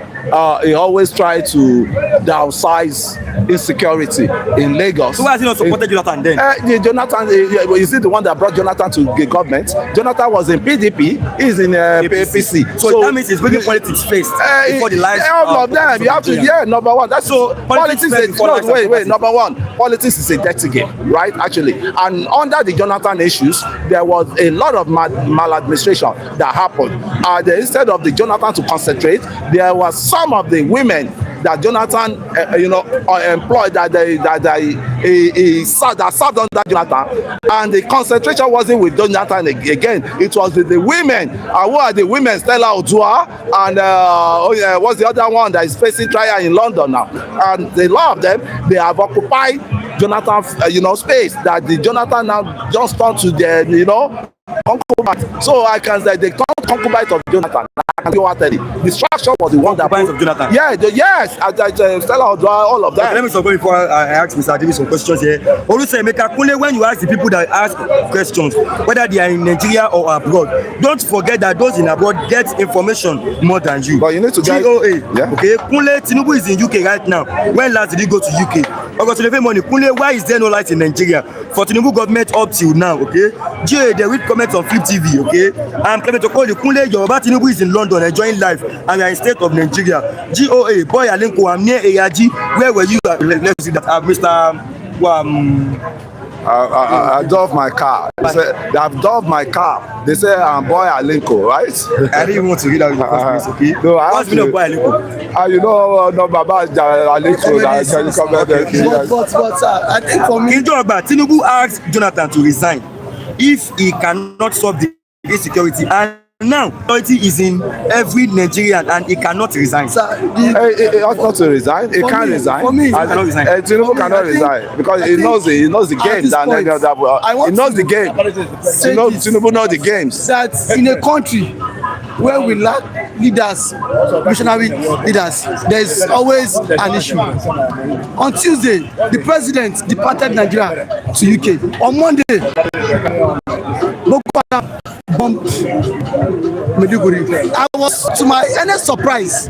he always tried to downsize insecurity in Lagos. So why has he not supported Jonathan then? Jonathan, is he the one that brought Jonathan to the government? Jonathan was in PDP, he's in APC. So that means he's bringing politics first before the lives all of them. You have to, number one. That's so politics is number one. Politics is a dirty game, right? Actually, and under the Jonathan issues, there was a lot of maladministration that happened. Instead of the Jonathan to concentrate, there was some of the women that Jonathan, employed that served under Jonathan, and the concentration wasn't with Jonathan again. It was with the women. Who are the women? Stella Odua and what's the other one that is facing trial in London now? And a lot of them, they have occupied Jonathan, space that the Jonathan now just turned to the, concubine. So I can say the concubine of Jonathan. I can the structure was the one that of Jonathan. Yes, Stella Odua, all of that. Okay, let me stop before I ask Mr. Davis some questions here. When you ask the people that ask questions, whether they are in Nigeria or abroad, don't forget that those in abroad get information more than you. But you need to get GOA. Yeah. Okay, Kunle Tinubu is in UK right now. When last did he go to UK? Kunle, why is there no light in Nigeria for Tinubu government up till now? Okay, GOA, they will comment on Flip TV. Okay, I'm coming to call you Kunle. Yoruba Tinubu is in London enjoying life, and we are in state of Nigeria. GOA, boy, Alinko, I'm near ARG. Where were you? Let's see that. Mr. I drove my car. They say, they have drove my car. They say I'm boy Alinko, right? I didn't even want to read out the first place, okay? No, I What's have been a to. boy Aliko? You know, no, Baba Alinko. But I think for me, In Jogba, Tinubu asked Jonathan to resign if he cannot solve the insecurity, and now security is in every Nigerian and he cannot resign. sir, He ought not to resign. He can't resign. For me, cannot resign. Tinubu cannot resign because he knows the game. He knows the game. Tinubu knows the games. that in a country where we lack leaders, visionary leaders, there is always an issue. On Tuesday, the president departed Nigeria to UK. On Monday, Boko Haram bombed Maiduguri. I was, to my earnest surprise,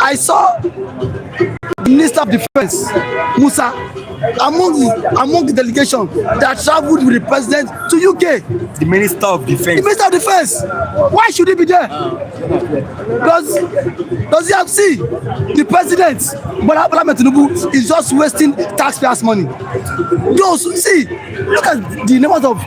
I saw the Minister of Defense, Musa, among the delegation that traveled with the president to UK. The Minister of The Defense. Minister of Defense, why should he be there? Does he have see the president, Bola Ahmed Tinubu, is just wasting taxpayers' money? Those see, look at the numbers of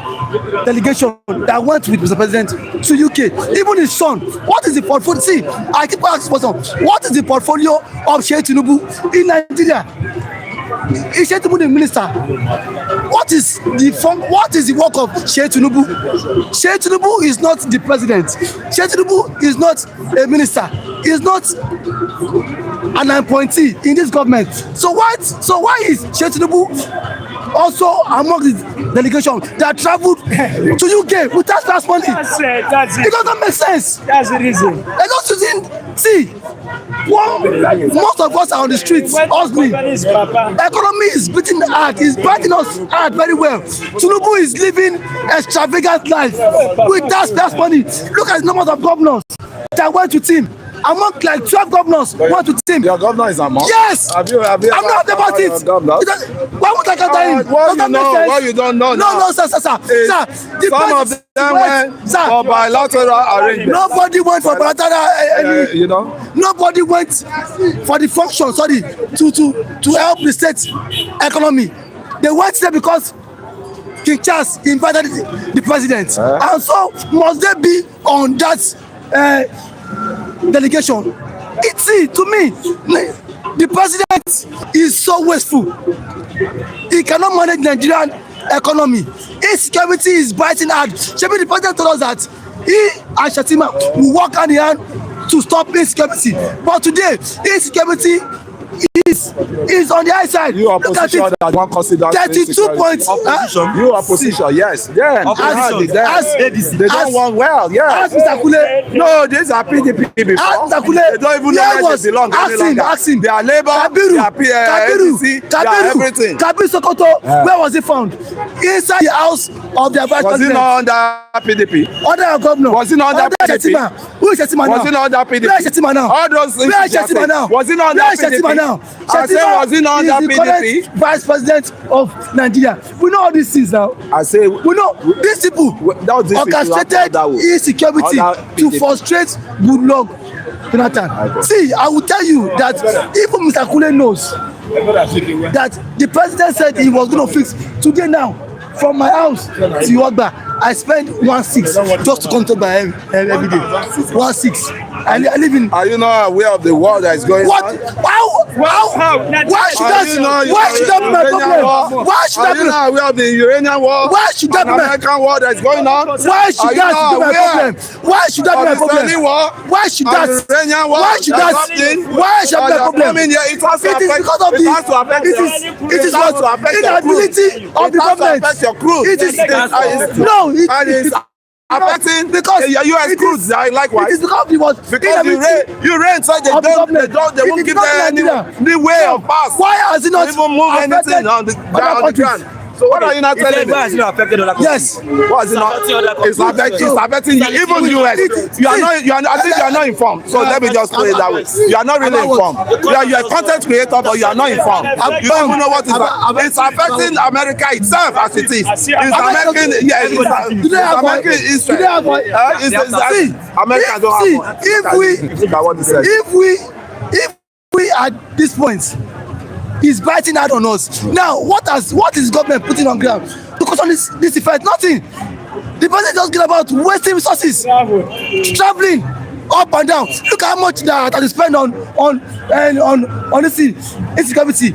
delegation that went with Mr. President to UK. Even his son, what is the portfolio? See, I keep asking person, what is the portfolio of Sheikh Tinubu in Nigeria? Is Sheikh Tinubu the minister? What is the work of Sheikh Tinubu? Sheikh Tinubu is not the president. Sheikh Tinubu is not a minister. He is not an appointee in this government. So why is Sheikh Tinubu also among the delegation that traveled to UK with taxpayers' money? That's it. It doesn't make sense. That's the reason. I just didn't see. Most of us are on the streets hustling. Economy is beating hard. It's biting us hard very well. Tinubu is living extravagant life with taxpayers' money. Look at the numbers of governors that went with him. Among like 12 governors went with him. Your governor is among. Yes. Have you I'm not about it. Why would I counter him? What you don't know. No, sir. Some of them went for bilateral arrangement. Nobody went for bilateral. You know. Nobody went for the function. Sorry, to help the state economy. They went there because King Charles invited the president, and so must they be on that delegation? It's to me, the president is so wasteful. He cannot manage Nigerian economy. Insecurity is biting hard. Maybe the president told us that he and Shettima will work hand in hand to stop insecurity. But today, insecurity is on the high side. You opposition that one consider 32 points. You opposition, yes. Yeah. They don't want well, yeah. Ask Mr. Kule. No, these are PDP before. Ask Mr. Kule. They don't even know where they belong. Ask him. They are Labour, they are PDC, they are everything. Kabiru Sokoto, where was he found? Inside the house of the vice president. Was he not under PDP? Under governor. Was he not under PDP? Shettima. Who is Shettima now? Was he not under PDP? Where is Shettima now? All those things. Where is Shettima now? Was he not under PDP? I say, was he not under PDP? Vice President of Nigeria. We know all these things now. I say, we know these people orchestrated insecurity to frustrate Goodluck Jonathan. See, I will tell you that even Mr. Kule knows that the president said he was going to fix today now. From my house to Yogba, I spend 1.6 just to control by every day. 1.6. I live in. Are you not aware of the war that is going on? Why should that be my problem? Why should that be? Are you not aware of the Iranian war? Why should that be my American war that is going on? Why should that be my problem? Why should that be my problem? Why should that? Iranian war? Why should that? Why should that be my problem? It is because of the. It is inability of the government. Your crew. It is affecting because US crews likewise. It is because you reign inside they won't give them any way of pass. Why has it not even move anything on the ground? So what are you not telling me? Yes. What is it not? It's affecting you. Even US. I think you are not informed. So let me just put it that way. You are not really informed. You are a content creator, but you are not informed. You don't even know what is happening. It's affecting America itself as it is. It's affecting American Israel. America don't have if we at this point is biting hard on us. Now, what is government putting on ground to control this effect? Nothing. The president just get about wasting resources, traveling up and down. Look how much that is spent on this insecurity.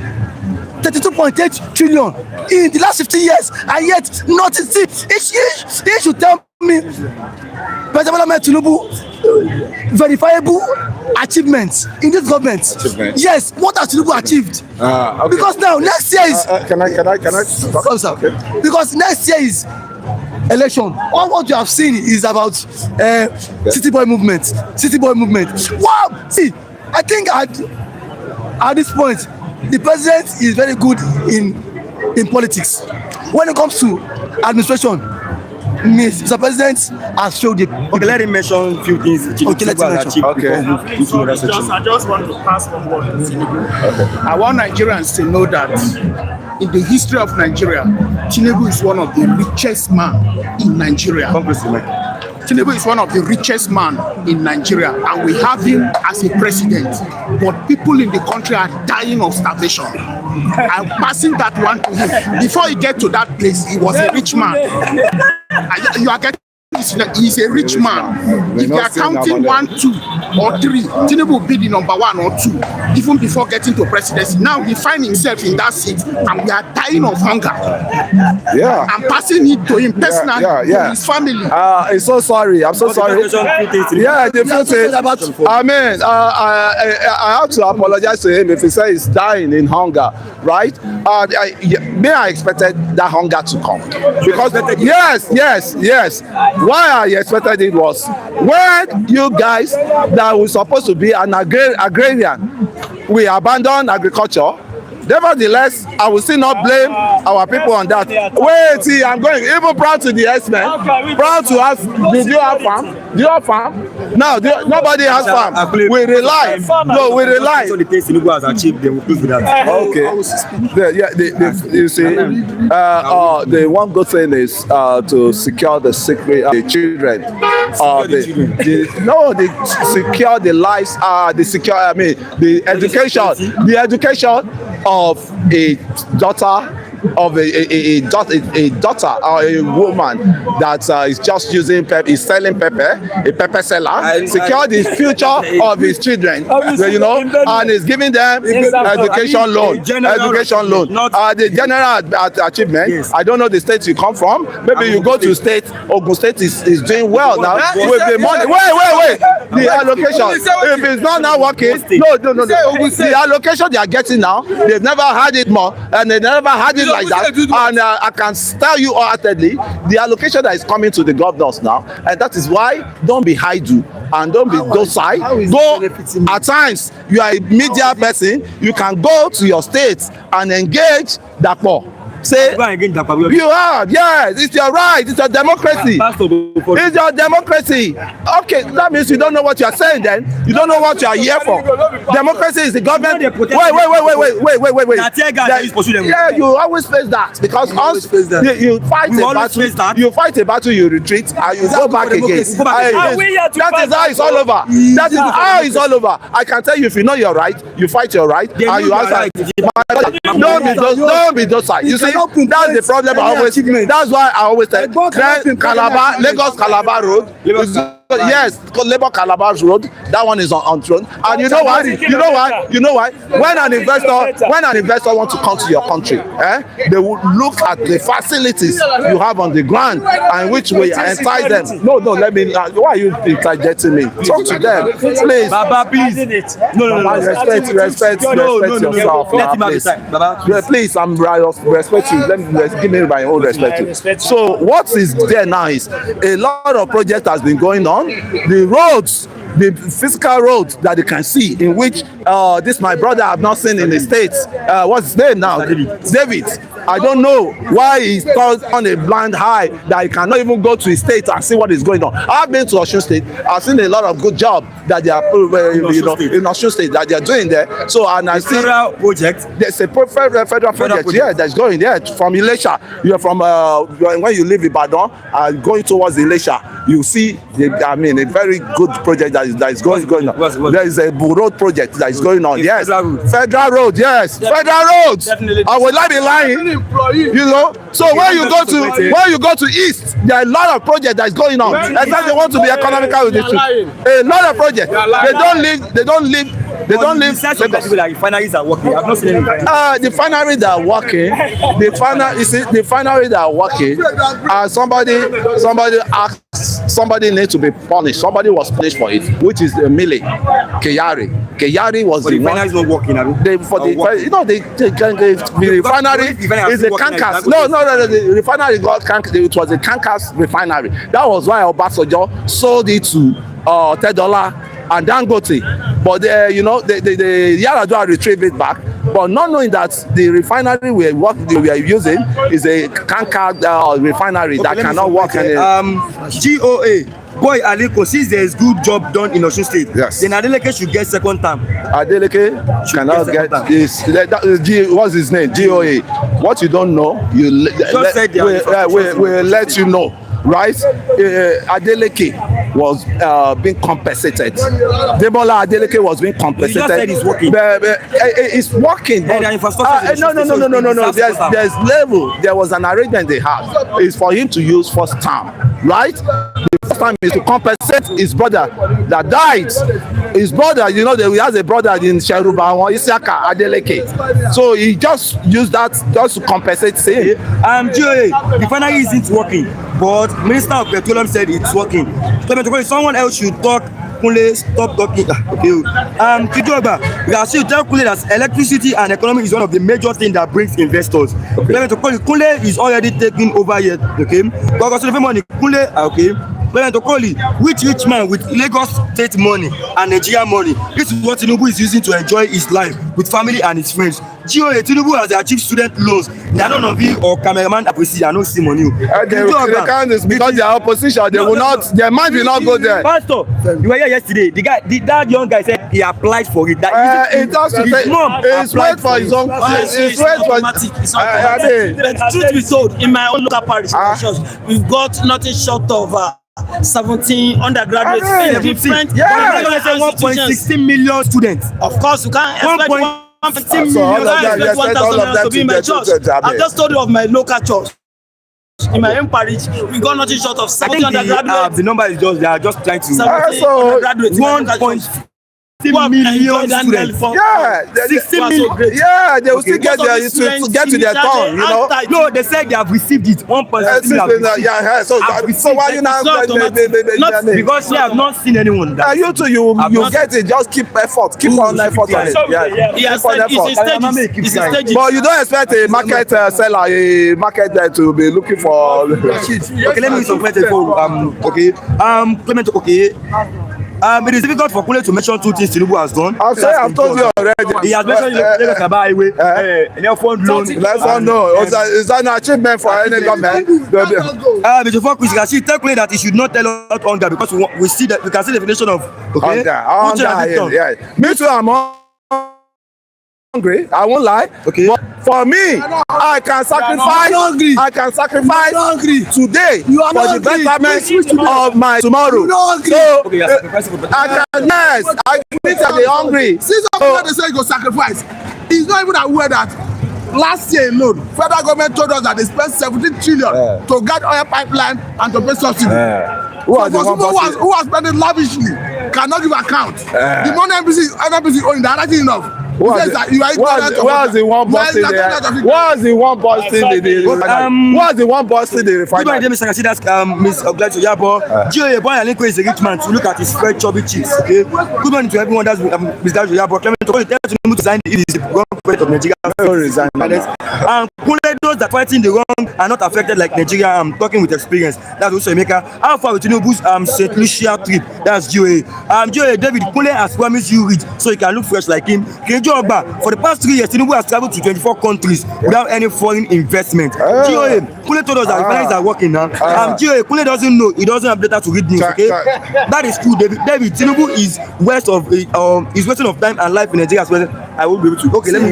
32.8 trillion in the last 50 years, and yet nothing. See, he should tell me, President Tinubu, verifiable achievements in this government. Yes, what has Tinubu achieved? Okay. Because now next year is. Can I? Come, sir. Okay. Because next year is election. All what you have seen is about city boy movement. Wow. See, I think at this point, the president is very good in politics. When it comes to administration, Mr. President has showed it. Okay, let him mention a few things. Okay, let him mention. Okay. I just want to pass on what I want Nigerians to know that in the history of Nigeria, Tinubu is one of the richest men in Nigeria. Tinubu is one of the richest men in Nigeria, and we have him as a president. But people in the country are dying of starvation. I'm passing that one to him. Before he get to that place, he was a rich man. You are getting. He's a rich man. If you are counting 1, 2, or 3, Tinubu will be the number 1 or 2, even before getting to presidency. Now he finds himself in that seat, and we are dying of hunger. Yeah, I'm passing it to him personally, to his family. I'm so sorry. Yeah, the few things. I mean, I have to apologize to him if he says he's dying in hunger, right? I expected that hunger to come because yes. Why I expected it was when you guys that were supposed to be an agrarian, we abandoned agriculture. Nevertheless, I will still not blame our people on that. Wait, see, I'm going even proud to the S-men. Proud to ask, did you have farm? Do you have farm? No, nobody has farm. We rely. No, we rely. So the things Tinubu has achieved, they will prove that. Okay. You see, the one good thing is to secure the children. Secure the lives. The education of a daughter or a woman that is just using is selling pepper, a pepper seller, secure the future of his children, and is giving them education loan. The general achievement. Yes. I don't know the state you come from. Maybe you go to state. Ogun State is doing well now with the money. Wait. The allocation. If it's not now working, no. The allocation they are getting now, they've never had it more, and they never had it like that. And I can tell you wholeheartedly, the allocation that is coming to the governors now, and that is why don't be idle and don't be docile. Go at times. You are a media person. You can go to your state and engage that poor. Say you have, yes, it's your right, it's your democracy. It's your democracy. Okay, that means you don't know what you are saying then. You don't know what you are here for. Democracy is the government. Wait. Yeah, you always face that because you fight a battle, you retreat, and you go back again. That is how it's all over. That is how it's all over. I can tell you, if you know your right, you fight your right, and you answer. Don't be docile. You see, that's the problem. That's why I always say Lagos Calabar Road. Yes, Labour Calabar Road. That one is on throne. And you know why? When an investor wants to come to your country, they will look at the facilities you have on the ground and which way entice them. No, let me. Why are you interjecting me? Talk to them, please. Baba, please. No. Respect yourself. Please, I'm right. Respect you. Let me give me my own respect. So what is there now is a lot of project has been going on. The roads, the physical roads that you can see, in which this my brother have not seen in the States. What's his name now? David. I don't know why he's on a blind eye that he cannot even go to his state and see what is going on. I've been to Osun State. I've seen a lot of good job that they are in Osun State that they are doing there. So and I see federal project. There's a federal project. Yeah, that's going there from Ilesha. You're from when you leave Ibadan and going towards Ilesha. you see, I mean, a very good project that is going on. There is a road project that is going on. Yes, federal road. Yes, federal roads. Definitely. I will not be lying. You know, so when you go to East, there are a lot of projects that is going on. Except they want to be economical with this. A lot of projects. They don't leave. The refineries are working. I've not seen any. The refineries that are working. The refineries that are working. Somebody asked. Somebody needs to be punished. Somebody was punished for it, which is Mile Kyari. Kyari was the one. Refinery is not working. The refinery is a cankas. No. The refinery got cankas. It was a cankas refinery. That was why Obasanjo sold it to $10 and Dangote. But the Yaradua retrieved it back. But not knowing that the refinery we are using is a canker refinery that cannot work anymore. GOA. Boy Aliko, since there is good job done in Osun State, yes, then Adeleke should get second term. Adeleke cannot get this. What's his name? GOA. What you don't know, we'll let you know. Right? Adeleke was being compensated. Demola Adeleke was being compensated. You just said it's working. It's working. No. There's level. There was an arrangement they had. It's for him to use first term. Right? The first time is to compensate his brother that died. His brother, he has a brother in Sheruba, Isiaka Adeleke. So he just used that just to compensate him. GOA, the finally isn't working, but Minister of Petroleum said it's working. Someone else should talk. Kunle, stop talking. Okay. Kijoba, we are still telling Kunle that electricity and economy is one of the major things that brings investors. Okay. Kunle is already taking over yet. Okay. Kunle, okay. Which rich man with Lagos State money and Nigeria money? This is what Tinubu is using to enjoy his life with family and his friends. GOA, Tinubu has achieved student loans. They are not of you or cameraman appreciate. I don't see money. They can't because they are opposition. They will not. Their mind will not go there. Pastor, you were here yesterday. That young guy said he applied for it. It's wait for his own. It's wait for. The truth be told, in my own local parish, we've got nothing short of 17 undergraduates in different 1.16 million students. Of course, you can't expect 1.15 million. 1,000 to be in my church. I've just told you of my local church. In my own parish, we got nothing short of 70 undergraduates. The number is just, they are just trying to. 70 undergraduates. 1.16 million students. 16 million. Yeah, they will still get there to get to their turn. No, they said they have received it. 1.6 million. Yeah, so why you now? Because they have not seen anyone. You too, you get it. Just keep effort. Keep on effort on it. Yeah, it's but you don't expect a market seller, a market to be looking for. Okay, let me use some questions for Clement. Okay. It is difficult for Kunle to mention two things Tinubu has done. I've told you already. He has mentioned Lagos Highway, fund loan. Let's not know. Is that an achievement for any government? Before Chris, you can see tell Kunle that he should not tell us hunger because we can see the definition of hunger. Yeah. Me too, I'm hungry. I won't lie. Okay. But for me, I can sacrifice. Today for the betterment of my tomorrow. So I admit I'm hungry. Since they say you go sacrifice, he's not even aware that last year alone, federal government told us that they spent 17 trillion to guard oil pipeline and to pay subsidy. Who are spending lavishly cannot give account. The money NBC owing, they're not enough. What's the one busting the refinery? Good morning, that's Miss Ogleto Yabo. GOA Boy Aliko is a rich man to look at his very chubby cheeks. Okay. Good morning to everyone that's Miss Yabo. Clement to design it is the wrong point of Nigeria. Kunle those that fighting the wrong are not affected like Nigeria. I'm talking with experience. That's also Emeka. How far with Tinubu's St. Lucia trip? That's GOA. GOA David Kunle has promised you rich so you can look fresh like him. For the past 3 years, Tinubu has traveled to 24 countries without any foreign investment. GOA, Kunle told us that refineries are working now. GOA, Kunle doesn't know, he doesn't have data to read news, okay? That is true, David. Tinubu is west of time and life in Nigeria as well. I will be able to. Okay, let me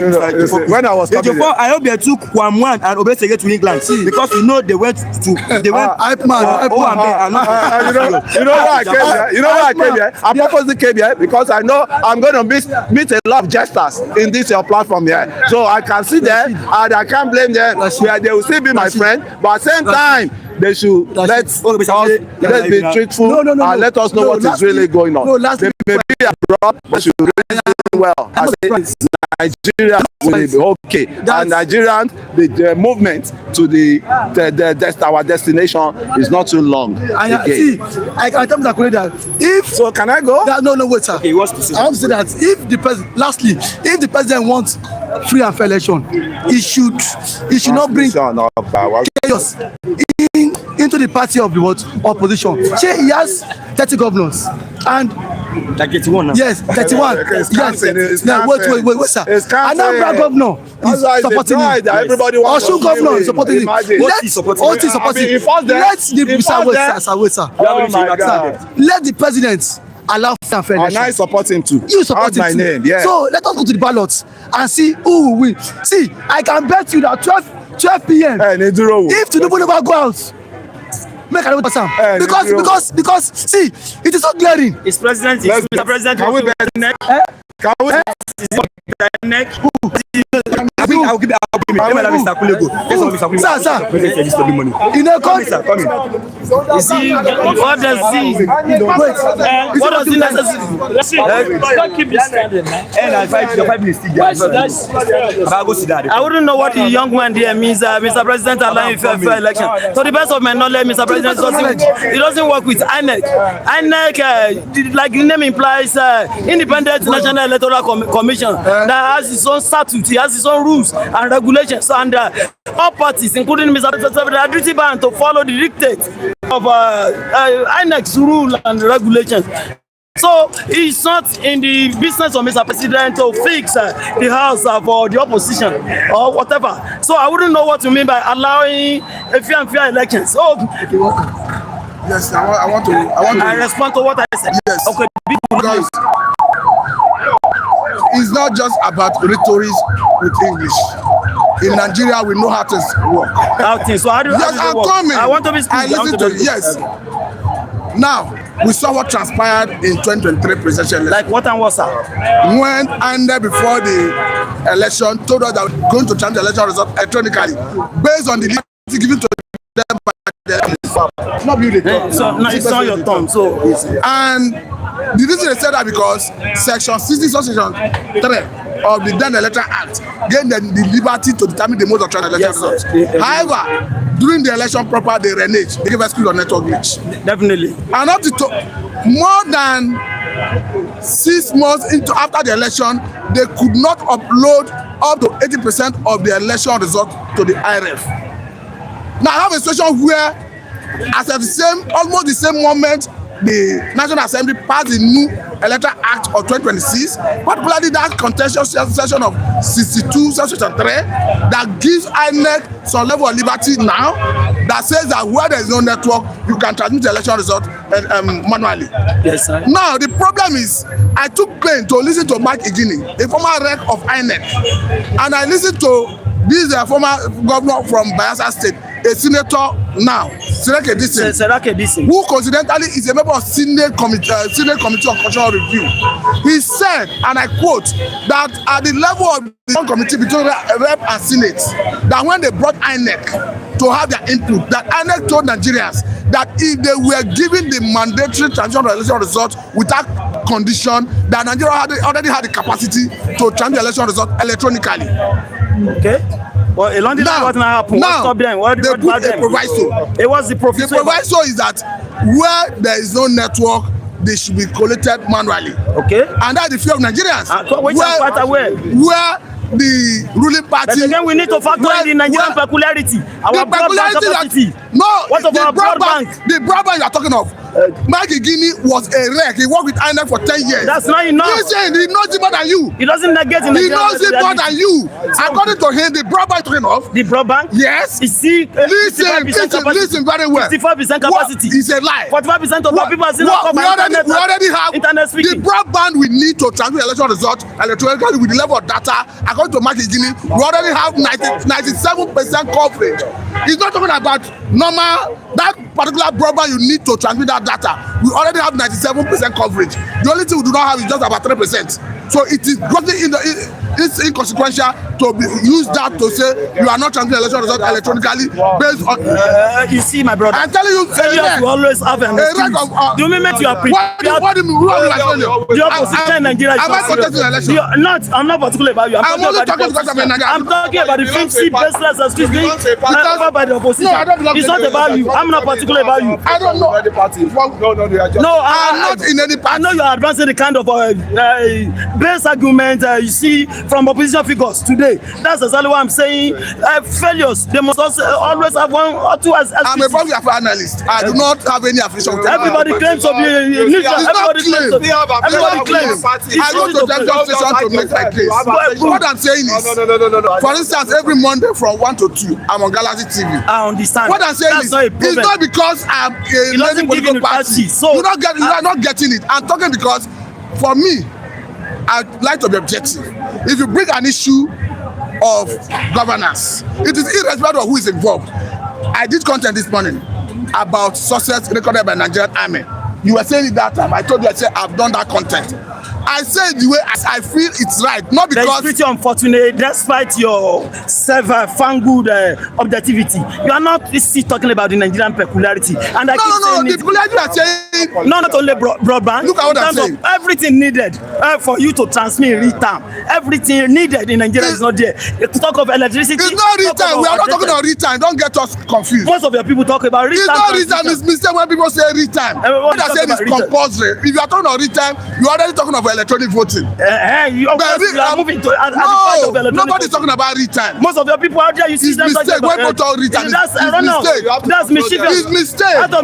when I was coming here. I hope they took Kwamwan and Obesege to England because you know they went to you know why I came here? I purposely came here because I know I'm going to meet a lot of jesters in this your platform here. So I can see them and I can't blame them. They will still be my friend, but at the same time, they should let's be truthful and let us know what is really going on. They may be abroad, but should reason well. I say Nigeria will be okay, and Nigerians, the movement to our destination is not too long. See, I can tell that if so, can I go? No, wait, sir. Okay, I want to say that if the president, lastly, if the president wants free and fair election, he should not bring chaos into the party of the opposition. He has 30 governors and like 81 now. Yes, 31. Yes. Now, wait, sir. Anambra governor is supporting him. Everybody wants Oshu governor is supporting him. Let the president allow fair and fair election. And I support him too. You support him my too. Name, yeah. So let us go to the ballots and see who will win. See, I can bet you that 12 p.m. if Tinubu never go out, make another person. Because see, it is so glaring. Is President Mr. President? Can we bet neck? Can we neck? I'll give it. Mr. Kulego. Sir. In a country. Is he? What does he? What does he necessarily? Don't keep me standing, man. I wouldn't know what the young man there means, Mr. President, allowing fair election. To the best of my knowledge, Mr. President, it doesn't work with INEC. INEC, like the name implies, Independent National Electoral Commission that has its own statute, it has its own rules and regulations, and all parties, including Mr. President, are duty bound to follow the dictates of INEC's rule and regulations. So it's not in the business of Mr. President to fix the house for the opposition or whatever. So I wouldn't know what you mean by allowing a fair and fair elections. So yes, I want to respond to what I said. Yes. Okay. Because it's not just about rhetoric with English. In Nigeria, we know how to work. So how do you? Yes, I'm coming. I want to be. I listen to yes. Now we saw what transpired in 2023 presidential election. Like what and what, sir? When and before the election told us that we're going to change the election result electronically based on the liberty given to them by the not you. So now it's not your turn. So and the reason they said that because section 60 section 3 of the then Electoral Act gave them the liberty to determine the mode of election results. However, during the election proper, they reneged. They gave excuse on network glitch. Definitely. And up to more than 6 months after the election, they could not upload up to 80% of the election result to the IRF. Now I have a situation where, as at almost the same moment, the National Assembly passed the new Electoral Act of 2026, particularly that contentious session of 62, section 3, that gives INEC some level of liberty now, that says that where there is no network, you can transmit the election result manually. Yes, sir. Now, the problem is, I took pain to listen to Mike Igini, a former rep of INEC, and I listened to this former governor from Bayelsa State, a senator now, Sereke Dixon, who coincidentally is a member of Senate Committee on Constitutional Review. He said, and I quote, that at the level of the committee between Rep and Senate, that when they brought INEC to have their input, that INEC told Nigerians that if they were given the mandatory transitional election result without condition, that Nigeria already had the capacity to change the election result electronically. Okay. Well, a long time what happened? Now they put a proviso. It was the proviso. The proviso is that where there is no network, they should be collected manually. Okay. And that's the fear of Nigerians. Where the ruling party. But again, we need to factor in the Nigerian peculiarity. Our broadband capacity. No, what of our broadband? The broadband you are talking of. Mike Guinea was a wreck. He worked with INEC for 10 years. That's not enough. Listen, he knows it more than you. He doesn't negate in He knows it more than you. According to him, the broadband took him off. The broadband? Yes. You see, Listen very well. 55% capacity. It's a lie. 45% of our people are still not we already have internet speaking. The broadband we need to transmit election results electronically with the level of data. According to Mike Guinea, we already have 97% coverage. He's not talking about normal, that particular broadband you need to transmit that data. We already have 97% coverage. The only thing we do not have is just about 3%. So it is grossly it's inconsequential to use that to say you are not transmitting election results electronically based on. You see, my brother. I'm telling you, failures will always have an excuse. The moment you are prepared. What do you mean? The opposition in Nigeria is not contesting election. I'm not particular about you. I'm only talking because I'm in Nigeria. I'm talking about the fancy baseless excuse being offered by the opposition. It's not about you. I'm not particular about you. I don't know. No, I'm not in any party. I know you are advancing the kind of base argument you see from opposition figures today. That's exactly what I'm saying. Failures, they must also always have one or two as I'm a public affairs analyst. I do not have any affiliation with everybody claims to be neutral. Everybody claims to be. Everybody claims. I go to the station to make my case. What I'm saying is, for instance, every Monday from 1 to 2, I'm on Galaxy TV. I understand. What I'm saying is, it's not because I'm a leading political party. You're not getting it. I'm talking because, for me, I'd like to be objective. If you bring an issue of governance, it is irrespective of who is involved. I did content this morning about success recorded by Nigerian Army. You were saying it that time. I told you, I said I've done that content. I say the way as I feel it's right, not because. It's pretty unfortunate, despite your fangled objectivity. You are not still talking about the Nigerian peculiarity. And I no, the peculiarity are saying. Not only broadband. Look at what I'm saying. Everything needed for you to transmit in real time. Everything needed in Nigeria is not there. To talk of electricity. It's not real time. We are not talking about real time. Don't get us confused. Most of your people talk about real time. It's not real time. It's mistake when people say real time. What I'm saying is compulsory. If you are talking about real time, you are already talking about electronic voting. You are moving to the part of electronic nobody's talking about real time. Most of your people out there, you see them talking about when people talk real time, that's mistake. That's mischievous. It's mistake. Out of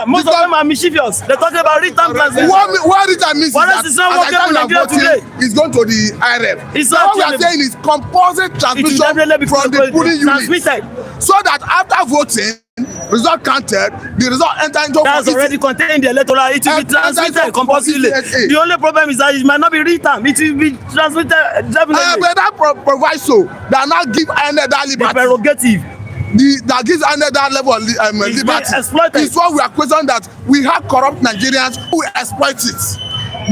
most of them are mischievous. They're talking about real time transmission. What real time means is that it's not working in Nigeria today. It's going to the IREF. What we are saying is compulsory transmission from the polling unit, so that after voting, result counted, the result enter into. That's already contained in the electoral. It will be transmitted compulsively. The only problem is that it might not be real time. It will be transmitted definitely. But that proviso that now give INEC that liberty. The prerogative. That gives INEC that level of liberty. It's what we are questioning, that we have corrupt Nigerians who exploit it.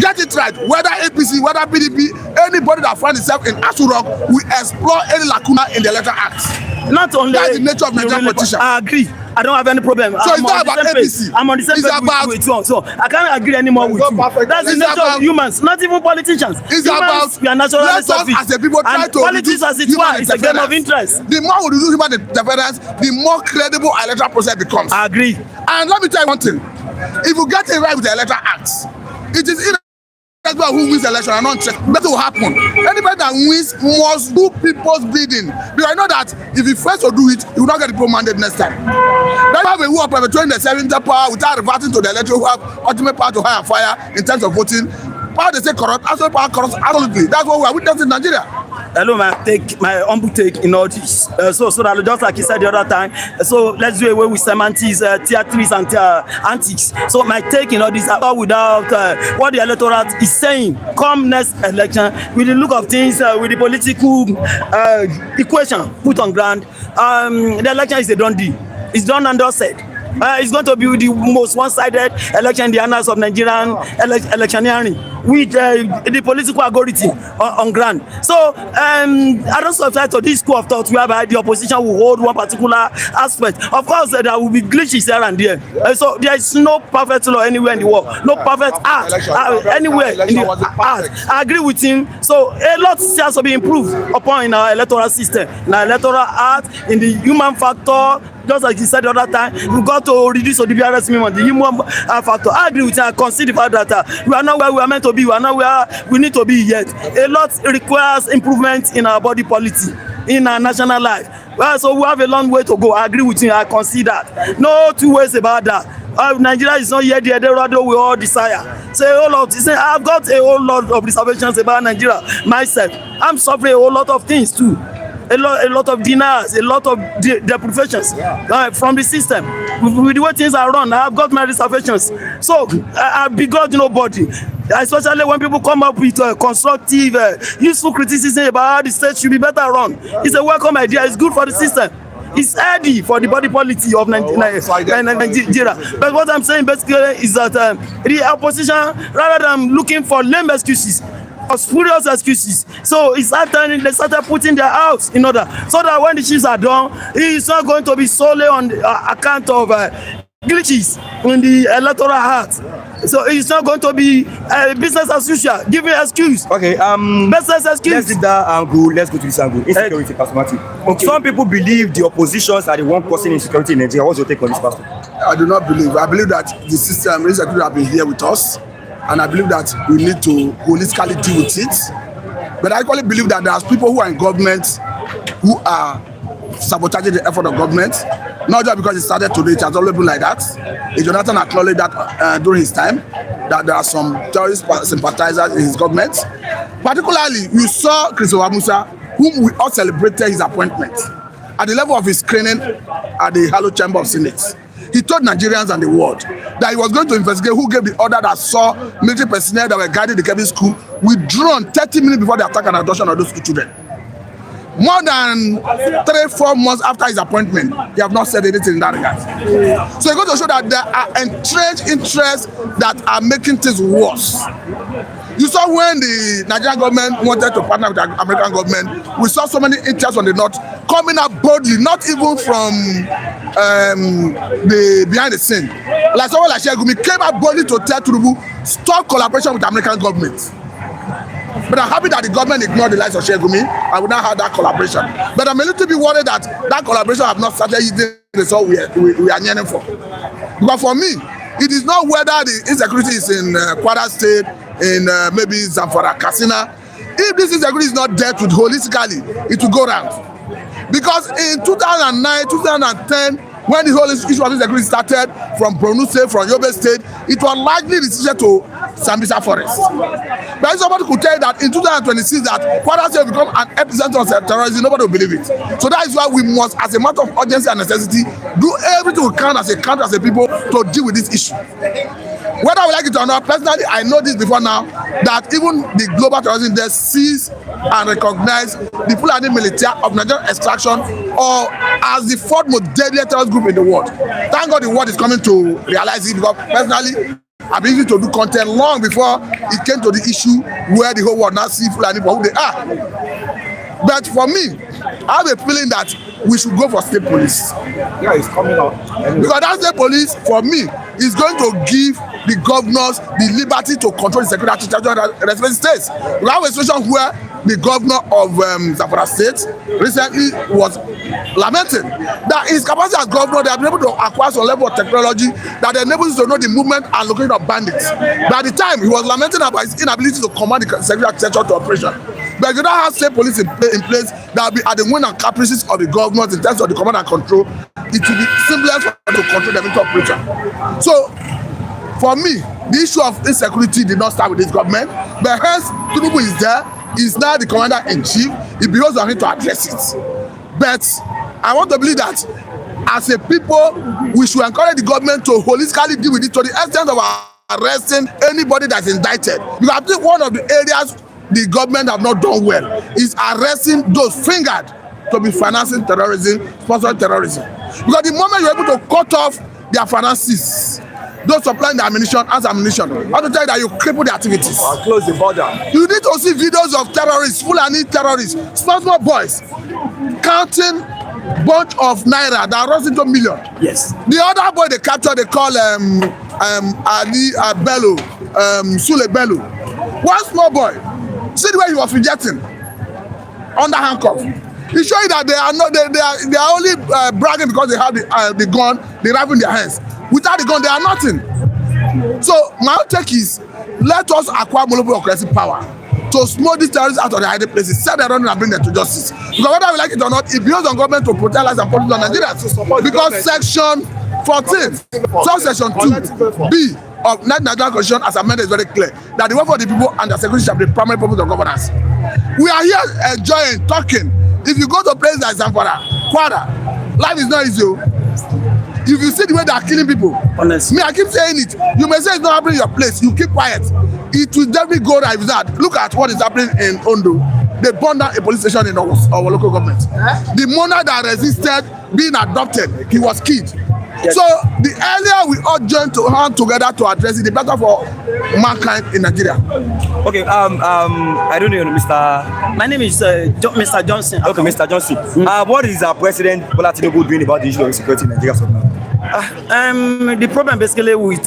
Get it right. Whether APC, whether PDP, anybody that finds itself in Asu Rock will explore any lacuna in the Electoral Act. Not only that's the nature of Nigerian politicians. I agree. I don't have any problem. So it's not about APC. I'm on the same page with you. So I can't agree anymore with you. That's the nature of humans, not even politicians. It's about we are naturally selfish. As a people try to politics as it were is a game of interest. The more we reduce human interference, the more credible our electoral process becomes. I agree. And let me tell you one thing. If you get it right with the Electoral Act, it is irrespective who wins the election and not better will happen. Anybody that wins must do people's bidding. Because I know that if you first to do it, you will not get the pro mandate next time. That's why we who are perpetuating the seventh power without reverting to the electorate who have ultimate power to hire and fire in terms of voting. Power they say corrupt, absolute power corrupt, absolutely. That's what we are witnessing in Nigeria. Hello, my humble take in all this. So that just like you said the other time, so let's do away with semantics, theatrics and antics. So my take in all this about without what the electorate is saying come next election with the look of things, with the political equation put on ground, the election is a done deal. It's done and dusted. It's going to be the most one-sided election in the annals of Nigerian electioneering with the political algorithm on ground. So I don't subscribe to this school of thought whereby the opposition will hold one particular aspect. Of course, there will be glitches here and there. So there is no perfect law anywhere in the world, no perfect art anywhere in the art. I agree with him. So a lot has to be improved upon in our electoral system, in our electoral art, in the human factor. Just like you said the other time, we got to reduce the BRS minimum, the human factor. I agree with you. I consider the fact that we are not where we are meant to be. We are not where we need to be yet. A lot requires improvement in our body policy, in our national life. Well, so we have a long way to go. I agree with you. I consider that. No two ways about that. Nigeria is not yet the Eldorado we all desire. Say a whole lot. Say I've got a whole lot of reservations about Nigeria myself. I'm suffering a whole lot of things too. A lot of denials, a lot of deprivations from the system. With the way things are run, I've got my reservations. So I begrudge nobody, especially when people come up with constructive, useful criticism about how the state should be better run. It's a welcome idea. It's good for the system. It's healthy for the body policy of Nigeria. But what I'm saying basically is that the opposition, rather than looking for lame excuses, or spurious excuses, so it's after they started putting their house in order, so that when the shifts are done, it's not going to be solely on the account of glitches in the electoral heart. So it's not going to be business as usual, giving excuse. Okay, business excuse. Let's leave that angle. Let's go to this angle. Insecurity, perspective. Okay. Some people believe the oppositions are the one causing insecurity in Nigeria. What's your take on this, Pastor? I do not believe. I believe that the system, insecurity, have been here with us, and I believe that we need to holistically deal with it. But I equally believe that there's people who are in government who are sabotaging the effort of government, not just because it started today, it has always been like that. Jonathan acknowledged that during his time, that there are some terrorist sympathizers in his government. Particularly, we saw Christopher Musa, whom we all celebrated his appointment at the level of his screening at the Halo Chamber of Senate. He told Nigerians and the world that he was going to investigate who gave the order that saw military personnel that were guiding the Kebbi school withdrawn 30 minutes before the attack and abduction of those school children. More than 3-4 months after his appointment, they have not said anything in that regard. So it's going to show that there are entrenched interests that are making things worse. You saw when the Nigerian government wanted to partner with the American government, we saw so many interests on the north coming up boldly, not even from the behind the scene. Like someone like Shegumi came up boldly to tell Tinubu, stop collaboration with the American government. But I'm happy that the government ignored the likes of Shegumi and we now have that collaboration. But I'm a little bit worried that that collaboration have not started using the result we are yearning for. Because for me, it is not whether the insecurity is in Kwara State, in maybe Zamfara, Katsina. If this insecurity is not dealt with holistically, it will go round. Because in 2009, 2010, when the whole issue of insecurity started from Borno State, from Yobe State, it was largely restricted to Sambisa Forest. But if somebody could tell you that in 2026 that Kwara State will become an epicenter of terrorism, nobody will believe it. So that is why we must, as a matter of urgency and necessity, do everything we can as a country, as a people, to deal with this issue. Whether we like it or not, personally, I know this before now, that even the global terrorism there sees and recognize the Fulani military of Nigerian extraction or as the fourth most deadly terrorist group in the world. Thank God the world is coming to realize it, because personally, I've been used to do content long before it came to the issue where the whole world now see Fulani for who they are. But for me, I have a feeling that we should go for state police. Yeah, it's coming out. Because that state police, for me, is going to give the governors the liberty to control the security of respective states. We have a situation where the governor of Zamfara State recently was lamenting that his capacity as governor, they have been able to acquire some level of technology that enables him to know the movement and location of bandits. But at the time, he was lamenting about his inability to command the security architecture to operation. But if you don't have state police in place that will be at the whim and caprices of the government in terms of the command and control, it will be simplest for them to control them into operation. So, for me, the issue of insecurity did not start with this government, but hence Tinubu is there. He's now the commander-in-chief. It behoves on him to address it. But I want to believe that as a people, we should encourage the government to holistically deal with it to the extent of arresting anybody that's indicted. Because I think one of the areas the government have not done well is arresting those fingered to be financing terrorism, sponsoring terrorism. Because the moment you're able to cut off their finances, those supplying the ammunition as ammunition, I want to tell you that you cripple the activities. Close the border. You need to see videos of terrorists, Fulani terrorists, small boys, counting bunch of naira that runs into million. Yes. The other boy they captured, they call Ali Bello, Sule Bello. One small boy, see the way he was rejecting under handcuff. He showed you that they are not, they are only bragging because they have the gun, the rifle in their hands. Without the gun, they are nothing. So my take is, let us acquire monopoly of aggressive power to smuggle these terrorists out of their hiding places, set them running and bring them to justice. Because whether we like it or not, it belongs on government to protect lives and property of Nigerians. Because Section 14th, subsection 2B of Nigerian Constitution as amended is very clear that the welfare of the people and their security shall be the primary purpose of governance. We are here enjoying, talking. If you go to a place like Zamfara, Kwara, life is not easy. If you see the way they are killing people, honestly, me, I keep saying it. You may say it's not happening in your place. You keep quiet. It will definitely go like that. Look at what is happening in Ondo. They burned down a police station in our local government. The monarch that resisted being adopted, he was killed. Yes. So the earlier we all join to hand together to address it, the better for mankind in Nigeria. Okay, I don't know, Mr. My name is Mr. Johnson. Okay, Mr. Johnson. What is our President Bola Tinubu doing about the issue of insecurity in Nigeria so now? The problem basically with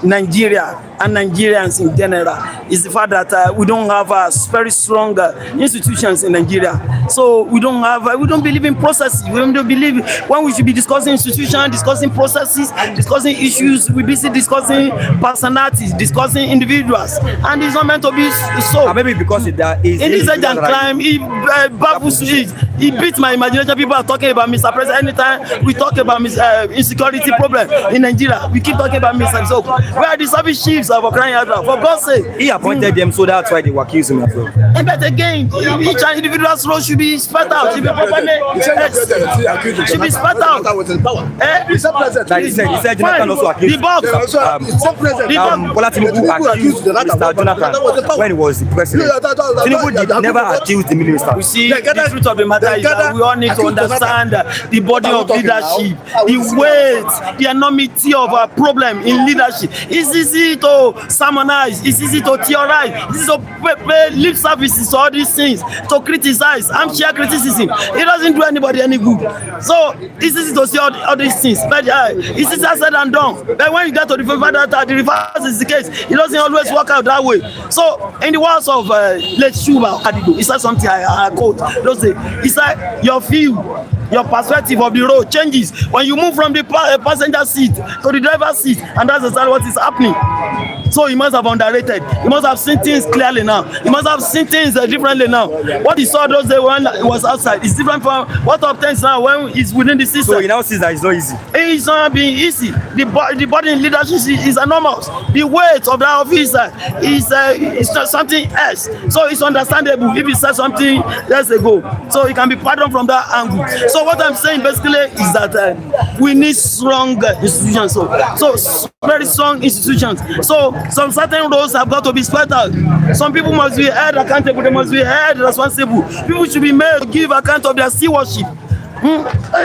Nigeria and Nigerians in general is the fact that we don't have very strong institutions in Nigeria. So we don't believe in processes. We don't believe when we should be discussing institutions, discussing processes, discussing issues, we busy discussing personalities, discussing individuals, and it's not meant to be so. Maybe because that is in this age and climb, it beats my imagination. People are talking about Mr. President. Anytime we talk about insecurity problem in Nigeria, we keep talking about Mr. So where are the service chiefs of crying out for God's sake? He appointed them, so that's why they were accusing him as well. But again, each individual's role should be spread out, should be properly should be spread out. Like he said Jonathan also accused the box. Bola Tinubu accused Mr. Jonathan when he was the president. Tinubu did never accuse the minister. You see, the truth of the matter is that we all need to understand the body of leadership, the weight, the enormity of a problem in leadership. It's easy to sermonize, it's easy to theorize, it's easy to pay lip services to all these things, to criticize, armchair criticism. It doesn't do anybody any good. So it's easy to say all these things, but it's easier said than done. But when you get to the reverse is the case, it doesn't always work out that way. So in the words of late Shuba Adigo, he said something I quote. He said, your view, your perspective of the road changes when you move from the passenger seat to the driver's seat, and that's exactly what is happening. So he must have underrated. He must have seen things clearly now. He must have seen things differently now. What he saw those days when he was outside is different from what obtains now when he's within the system. So he now sees that it's not easy. It's not being easy. The body in leadership is enormous. The weight of that officer is not something else. So it's understandable if he said something years ago. So he can be pardoned from that angle. So what I'm saying basically is that we need strong institutions. So very strong institutions. So some certain roles have got to be spread out. Some people must be held accountable. They must be held responsible. People should be made to give account of their stewardship.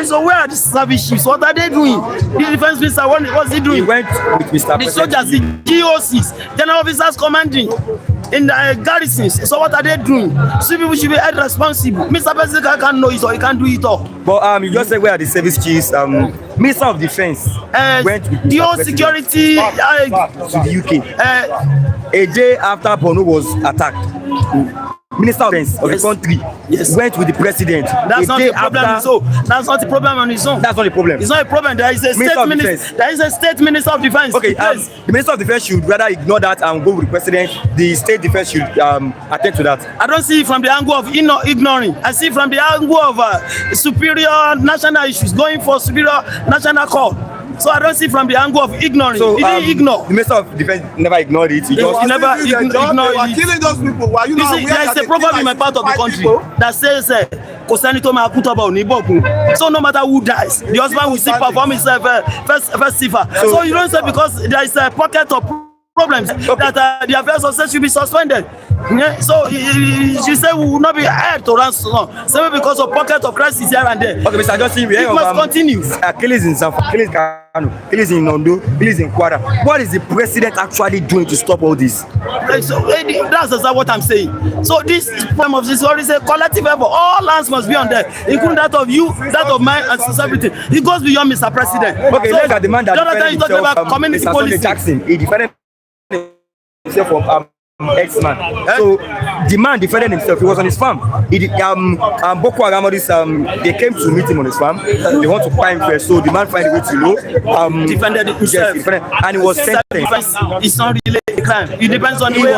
So where are the service chiefs? What are they doing? The defense minister, what's he doing? He went with Mr. The soldiers, the GOCs, general officers commanding in the garrisons. So what are they doing? So people should be held responsible. Mr. President can't know it or he can't do it all. But you just said where are the service chiefs? Minister of Defense went with the whole security to the UK. A day after Borno was attacked. Minister of Defense of the country went with the president. That's not the problem. So that's not the problem on its own. That's not the problem. It's not a problem. There is a state minister. There is a state minister of defense. Okay, the minister of defense should rather ignore that and go with the president. The state defense should attend to that. I don't see it from the angle of ignoring. I see it from the angle of superior national issues, going for superior national call. So I don't see from the angle of ignoring. So, he didn't ignore. The minister of defense never ignored it. He never ignored it. Killing those people. Why you see, there is a proverb in my part of the country that says, so no matter who dies, the husband will still perform himself first sifa. So you don't say because there is a pocket of problems that the affairs of state should be suspended. Yeah? So she said we will not be held to ransom simply because of pocket of crisis here and there. Okay, Mr. Johnson, we must continue. Killings in Sanford, killings in Kano, killings in Ondo, killings in Kwara. What is the president actually doing to stop all this? So that's exactly what I'm saying. So this problem of this is a collective effort. All hands must be on there, including that of you, that of mine, and society. It goes beyond Mr. President. Okay, so, let's at the man that defended himself, about community Mr. policy. Jackson, he defended himself from X-Man. So the man defended himself. He was on his farm. Boko Haram, they came to meet him on his farm. They want to find him first, so the man find a way to defended himself. Yes, and he was sentenced. It's not really a crime. It depends on the way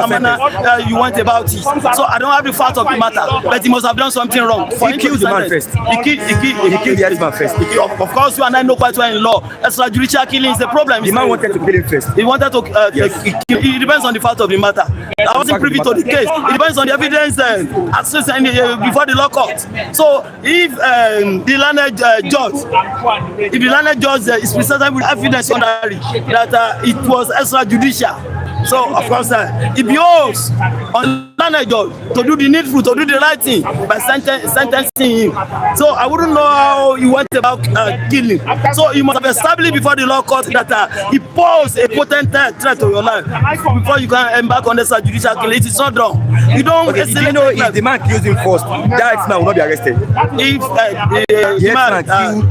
you want about it. So I don't have the fact of the matter, but he must have done something wrong. He killed the man first. He killed the man first. Of course, you and I know quite well in law. Extrajudicial killing is the problem. The man wanted to kill him first. He wanted to it depends on the fact of the matter. I wasn't privy to the case. It depends on the evidence before the law court. So if the learned judge is presented with evidence on that it was extrajudicial, so of course it behoves on learned judge to do the needful, to do the right thing by sentencing him. So I wouldn't know how he went about killing. So you must have established before the law court that he posed a potent threat to your life before you can embark on the extrajudicial killing. It is not wrong. You don't. Okay, do you know if the man kills him first, that man will not be arrested? If the man killed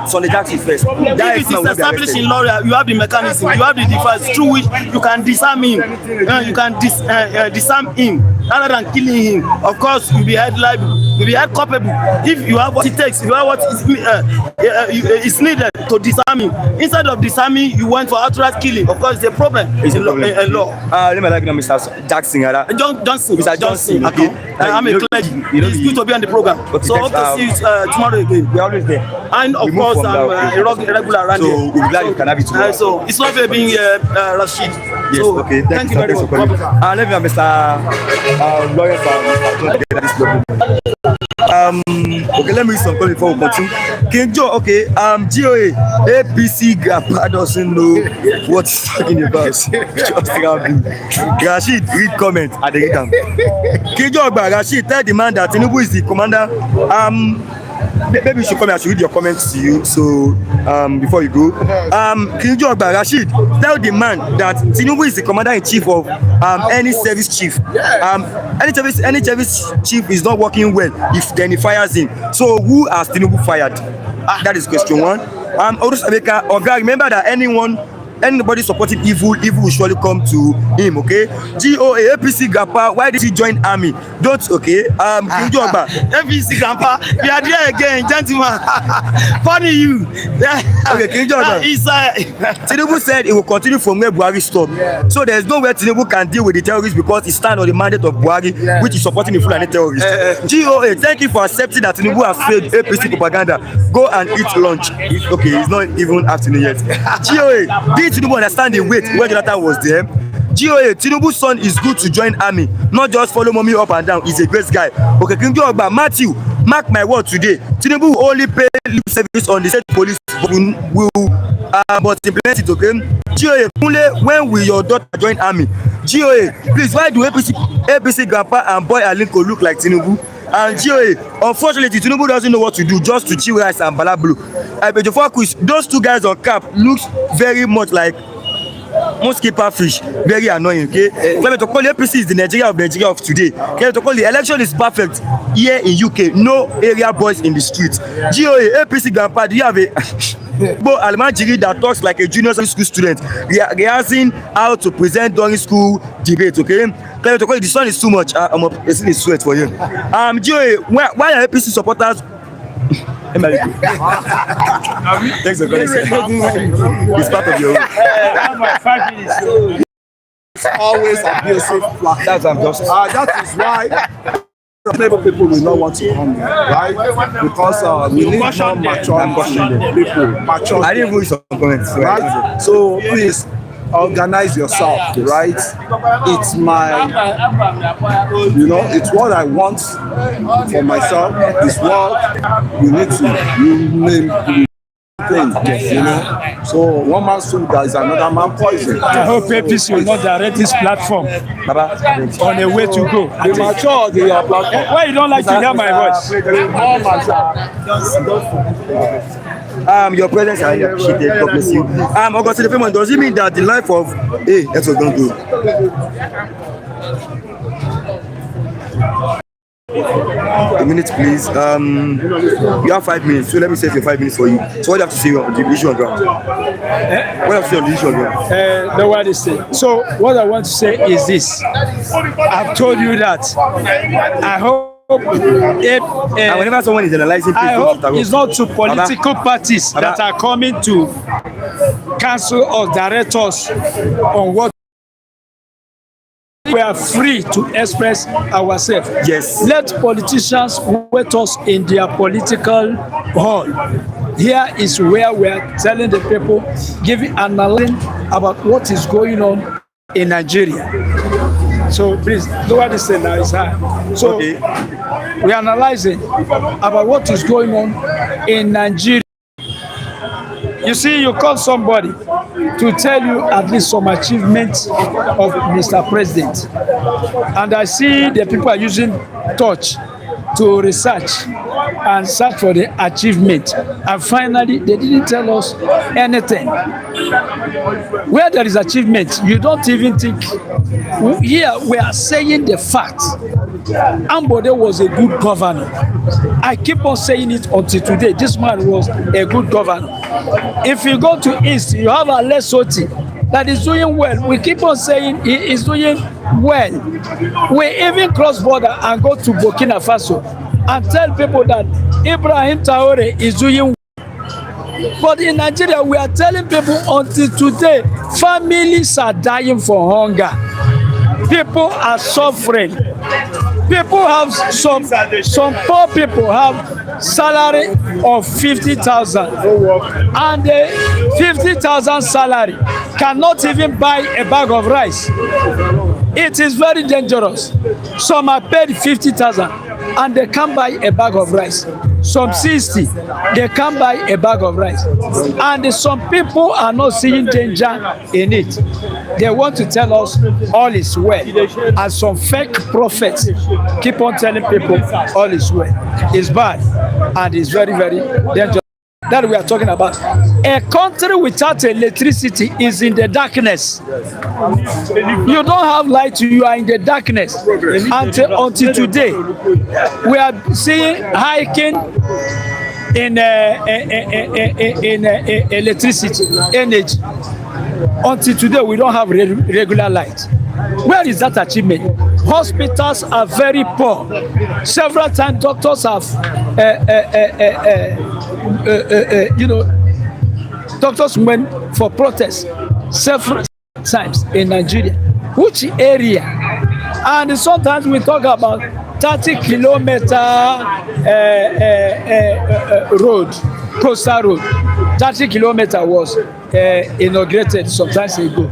Sonny Jackson first, if it is established in law, you have the mechanism, you have the device through which you can disarm him. You can disarm him rather than killing him. Of course, you'll be held liable, you'll be held culpable if you have what it takes, if you have what is needed to disarm him. Instead of disarming, you went for outright killing. Of course, it's a problem. It's a law. Let me like Mr. Jackson. Johnson. Mr. Johnson. Okay. I'm a clergy. It's good to be on the program. Okay, so hope to see you tomorrow again. We're always there. And of course, I'm a regular around here. So we'll be glad you can have it tomorrow. So it's not being Rashid. Yes, so, okay. Thank you very much. Let me have Mr. Lawyer okay, let me read some calls before we continue. King Joe, okay, GOA, APC Grandpa doesn't know what he's talking about. Just Rashid, read comment at the read. King Joe, Rashid, tell the man that Tinubu is the commander. Maybe you should come and I should read your comments to you. So before you go, King Joe, Rashid, tell the man that Tinubu is the commander in chief of any service chief. Any service chief is not working well if then he fires him. So who has Tinubu fired? That is question one. Remember that anybody supporting evil will surely come to him, okay? GOA, APC Grandpa, why did he join army? Don't, okay? King Joba. APC Grandpa, we are there again, gentlemen. Funny you. Okay, King Joba. Tinubu said he will continue from where Buhari stopped. Yeah. So there's no way Tinubu can deal with the terrorists because he stands on the mandate of Buhari, which is supporting the Fulani terrorists. GOA, thank you for accepting that Tinubu has failed APC propaganda. Go and eat lunch. Okay, it's not even afternoon yet. GOA, Tinubu understand the weight when Jonathan was there. GOA, Tinubu's son is good to join army, not just follow mommy up and down. He's a great guy. Okay, King Joba, Matthew, mark my word today. Tinubu will only pay lip service on the state police, but implement it, okay? GOA, when will your daughter join army? GOA, please, why do APC Grandpa and Boy Alinko look like Tinubu? And GOA, unfortunately, Tinubu doesn't know what to do, just to chew rice and balablu. But before quiz, those two guys on cap looks very much like most keeper fish, very annoying, okay? To call APC is the Nigeria of today. To call the election is perfect here in UK, no area boys in the streets. GOA, APC Grandpa, do you have a But Almanjiri that talks like a junior school student, rehearsing how to present during school debate, okay? The sun is too much. I'm a sweat for you. GOA, why are APC supporters? Thanks for calling. It's part of your always abusive platform. That is why Labour people will not want to come here, right? Because we need more mature people. Mature. I didn't read some comments, right? So please organize yourself, right? It's it's what I want for myself. It's what you need to name. So one man soup that is another man poison. I hope APC will not direct this platform on the way to go. The mature, they are platform. Why you don't like to hear my voice? Your presence are appreciated. God bless you. Augustine Payment, does it mean that the life of that's what don't do? A minute, please. You have 5 minutes, so let me save your 5 minutes for you. So what do you have to say on the issue on ground? What do you have to say on the issue on ground? No what is it. So what I want to say is this. I've told you that I hope if and whenever someone is analyzing, I hope it's not to political parties that are coming to counsel or direct us on what we are free to express ourselves. Yes. Let politicians wait us in their political hall. Here is where we are telling the people, giving analysis about what is going on in Nigeria. So please, lower this thing now, it's high. So we are analyzing about what is going on in Nigeria. You see, you call somebody to tell you at least some achievements of Mr. President. And I see the people are using touch to research and search for the achievement. And finally, they didn't tell us anything. Where there is achievement, you don't even think. Here, we are saying the fact. Ambode was a good governor. I keep on saying it until today. This man was a good governor. If you go to East, you have a Lesotho that is doing well. We keep on saying he is doing well. We even cross border and go to Burkina Faso and tell people that Ibrahim Traore is doing well. But in Nigeria, we are telling people until today, families are dying for hunger. People are suffering. People have some poor people have salary of 50,000, and the 50,000 salary cannot even buy a bag of rice. It is very dangerous. Some are paid 50,000 and they can't buy a bag of rice. Some 60, they can't buy a bag of rice. And some people are not seeing danger in it. They want to tell us all is well. And some fake prophets keep on telling people all is well. It's bad and it's very, very dangerous. That we are talking about. A country without electricity is in the darkness. You don't have light, you are in the darkness. Until today, we are seeing hiking in electricity, energy. Until today, we don't have regular light. Where is that achievement? Hospitals are very poor. Several times doctors have, doctors went for protest several times in Nigeria. Which area? And sometimes we talk about 30-kilometer road, coastal road. 30 kilometers was inaugurated some time ago.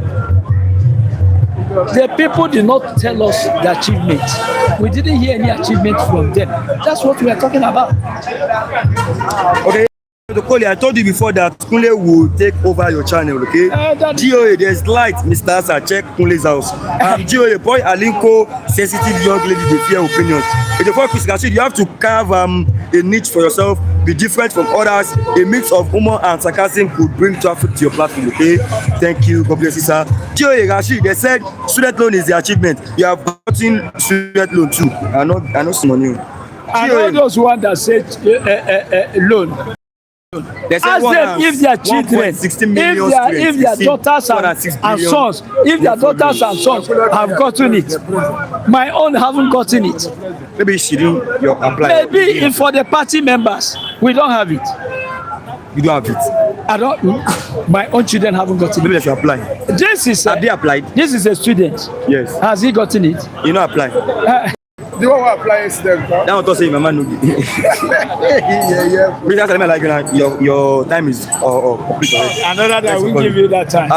The people did not tell us the achievement. We didn't hear any achievement from them. That's what we are talking about. Okay. Kole, I told you before that Kunle will take over your channel, okay? GOA, there's light, Mr. Asa, check Kunle's house. GOA, boy, Alinko, sensitive young lady, they fear opinions. In the first Kashim, you have to carve a niche for yourself, be different from others. A mix of humor and sarcasm could bring traffic to your platform, okay? Thank you, God bless you, sir. GOA, Rashid, they said student loan is the achievement. You have gotten student loan too. I know some money. I know those one that said loan. Ask them if their children, if their daughters and sons, if their daughters and sons have gotten it. My own haven't gotten it. Maybe she didn't apply. Maybe if for the party members, we don't have it. You don't have it. I don't. My own children haven't gotten it. Maybe they should apply. This is. Have they applied? This is a student. Yes. Has he gotten it? You know apply. The one who applies to them. That one to say my man no. Yeah. Please tell me like your time is complete already. Another that will give you that time.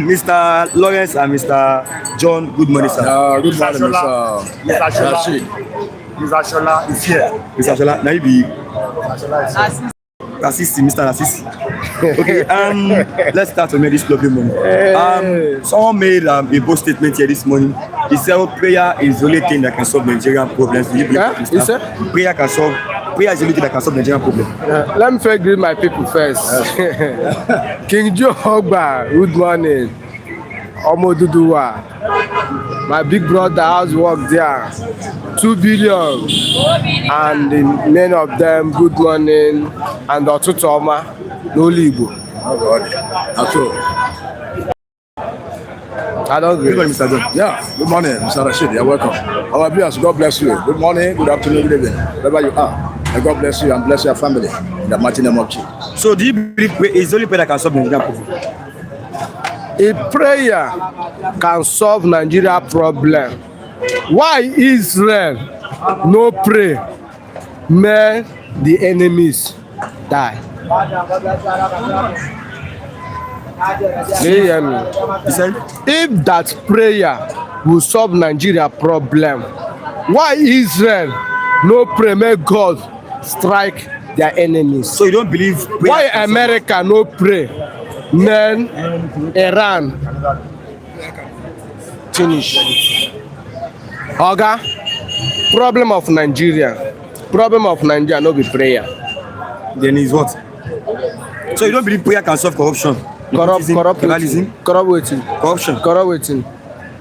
Mr. Lawrence and Mr. John, good morning, sir. Good morning, Mr. Rashid. Mr. Shola is here. Mr. Shola, now you be Assist, Mr. Assist. Okay, let's start to make this lovely morning. Someone made a bold statement here this morning. He said prayer is the only thing that can solve Nigerian problems. Do you believe that, Mr.? Prayer is the only thing that can solve Nigerian problems. Let me first greet my people first. King Joe Ogba, good morning. Omoduduwa. My big brother has worked there. 2 billion. And many of them, good morning. And Otutoma, no Igbo. Oh God. That's all. I don't agree. Good morning, Mr. John. Yeah, good morning, Mr. Rashid. You're welcome. Our viewers, God bless you. Good morning, good afternoon, good evening, wherever you are. And God bless you and bless your family in the mighty name of Jesus. So do you believe it's the only prayer that can solve the Nigerian problem? A prayer can solve Nigeria problem. Why Israel no pray? May the enemies die. Do you hear me? If that prayer will solve Nigeria problem, why Israel no pray? May God strike their enemies. So you don't believe? Why America no pray? Then Iran finish. Oga, problem of Nigeria no be prayer. Then is what? So you don't believe prayer can solve corruption? Corruption.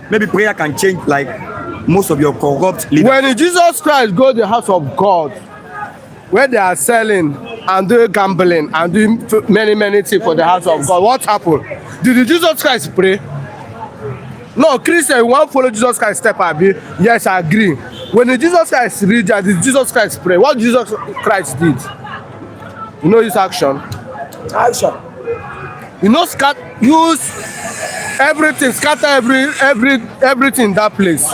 Maybe prayer can change like most of your corrupt leaders. When Jesus Christ go to the house of God, where they are selling and doing gambling and doing many things for the house of God, what happened? Did Jesus Christ pray? No, Christian won't follow Jesus Christ step abi. Yes, I agree. When Jesus Christ read that, did Jesus Christ pray? What Jesus Christ did? You know his action. You know, use everything, scatter everything in that place.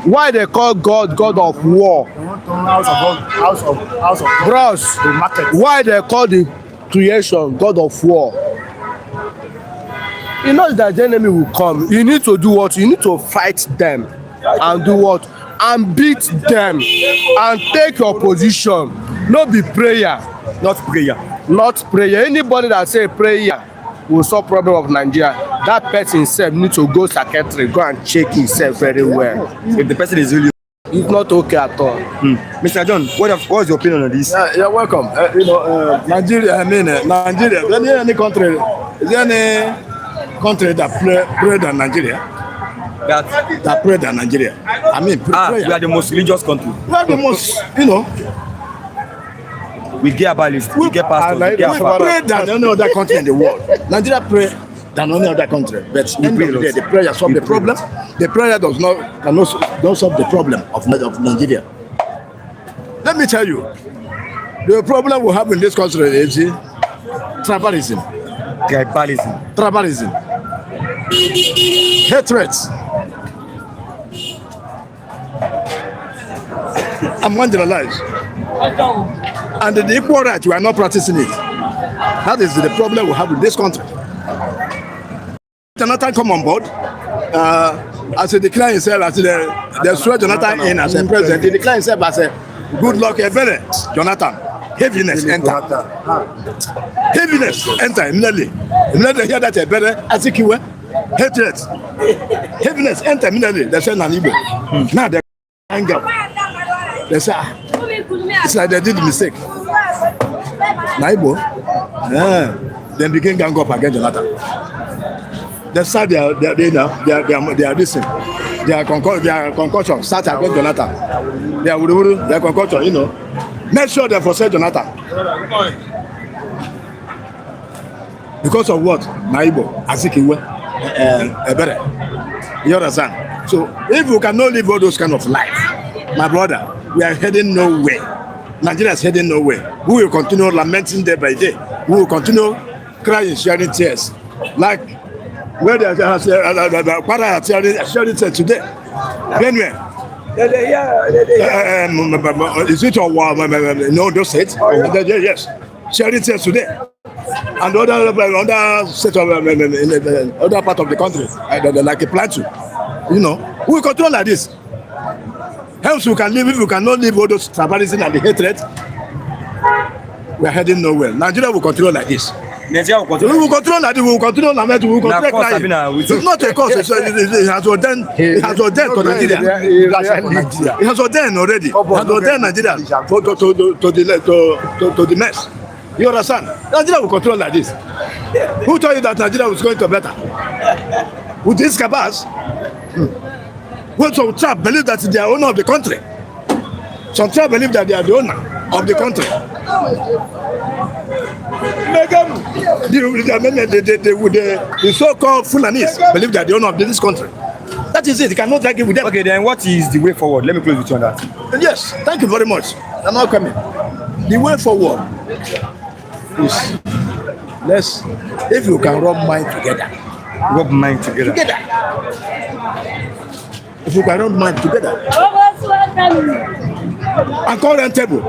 Why they call God God of war? House of Bros, why they call the creation God of war? You know that the enemy will come. You need to do what? You need to fight them and do what? And beat them and take your position. Not be prayer. Not prayer. Not prayer. Anybody that say prayer will solve problem of Nigeria, that person himself need to go secretary, go and check himself very well. If the person is really, it's not okay at all. Mr. John, what's your opinion on this? You're welcome. Nigeria, Nigeria. Is there any country that pray than Nigeria? That pray than Nigeria? I mean, we are the most religious country. We are the most, We get Bibles, we get pastors, we get pray than any other country in the world. Nigeria pray than any other country, but end of the day, the prayer solve the problem. The prayer don't solve the problem of Nigeria. Let me tell you, the problem we have in this country is tribalism, hatred. I'm going to generalize. And the equal right, we are not practicing it. That is the problem we have in this country. Jonathan come on board as he declare himself as they swear Jonathan in as a president. He declare himself as a good luck, a very Jonathan. Heaviness enter. Heaviness enter immediately. Immediately hear that a better Azikiwe. Hatred. Heaviness enter immediately. They say Nanibo. Now they anger. They say it's like they did a mistake. Naibo. Then begin gang up against Jonathan. They start their listening. Their concussion start against Jonathan. Their concussion, Make sure they forsake Jonathan. Because of what? Naibo, Azikiwe, Ebere. You understand? So if we cannot live all those kind of life, my brother, we are heading nowhere. Nigeria is heading nowhere. We will continue lamenting day by day. We will continue crying, shedding tears. Like where they are shedding tears today. Anyway, is it those states? Yes, shedding tears today. And other state of other part of the country, like a plateau. We will continue like this. Hence we can live. If we cannot live all those tribalism and the hatred, we are heading nowhere. Nigeria will continue like this. We will continue like this. We will continue like we will continue crying. It's not a cause. It has ordained. It has ordained to Nigeria. It has ordained already. It has ordained Nigeria to the mess. You understand? Nigeria will continue like this. Who told you that Nigeria was going to better? With this cabas? When some tribe believe that they are owner of the country. Some tribe believe that they are the owner of the country. The so-called Fulanis believe that they are the owner of this country. That is it. You cannot argue with them. Okay, then what is the way forward? Let me close with you on that. Yes, thank you very much. I'm not coming. The way forward is if you can rub mind together. Rub mind together. If you can rub mind together. And call them table.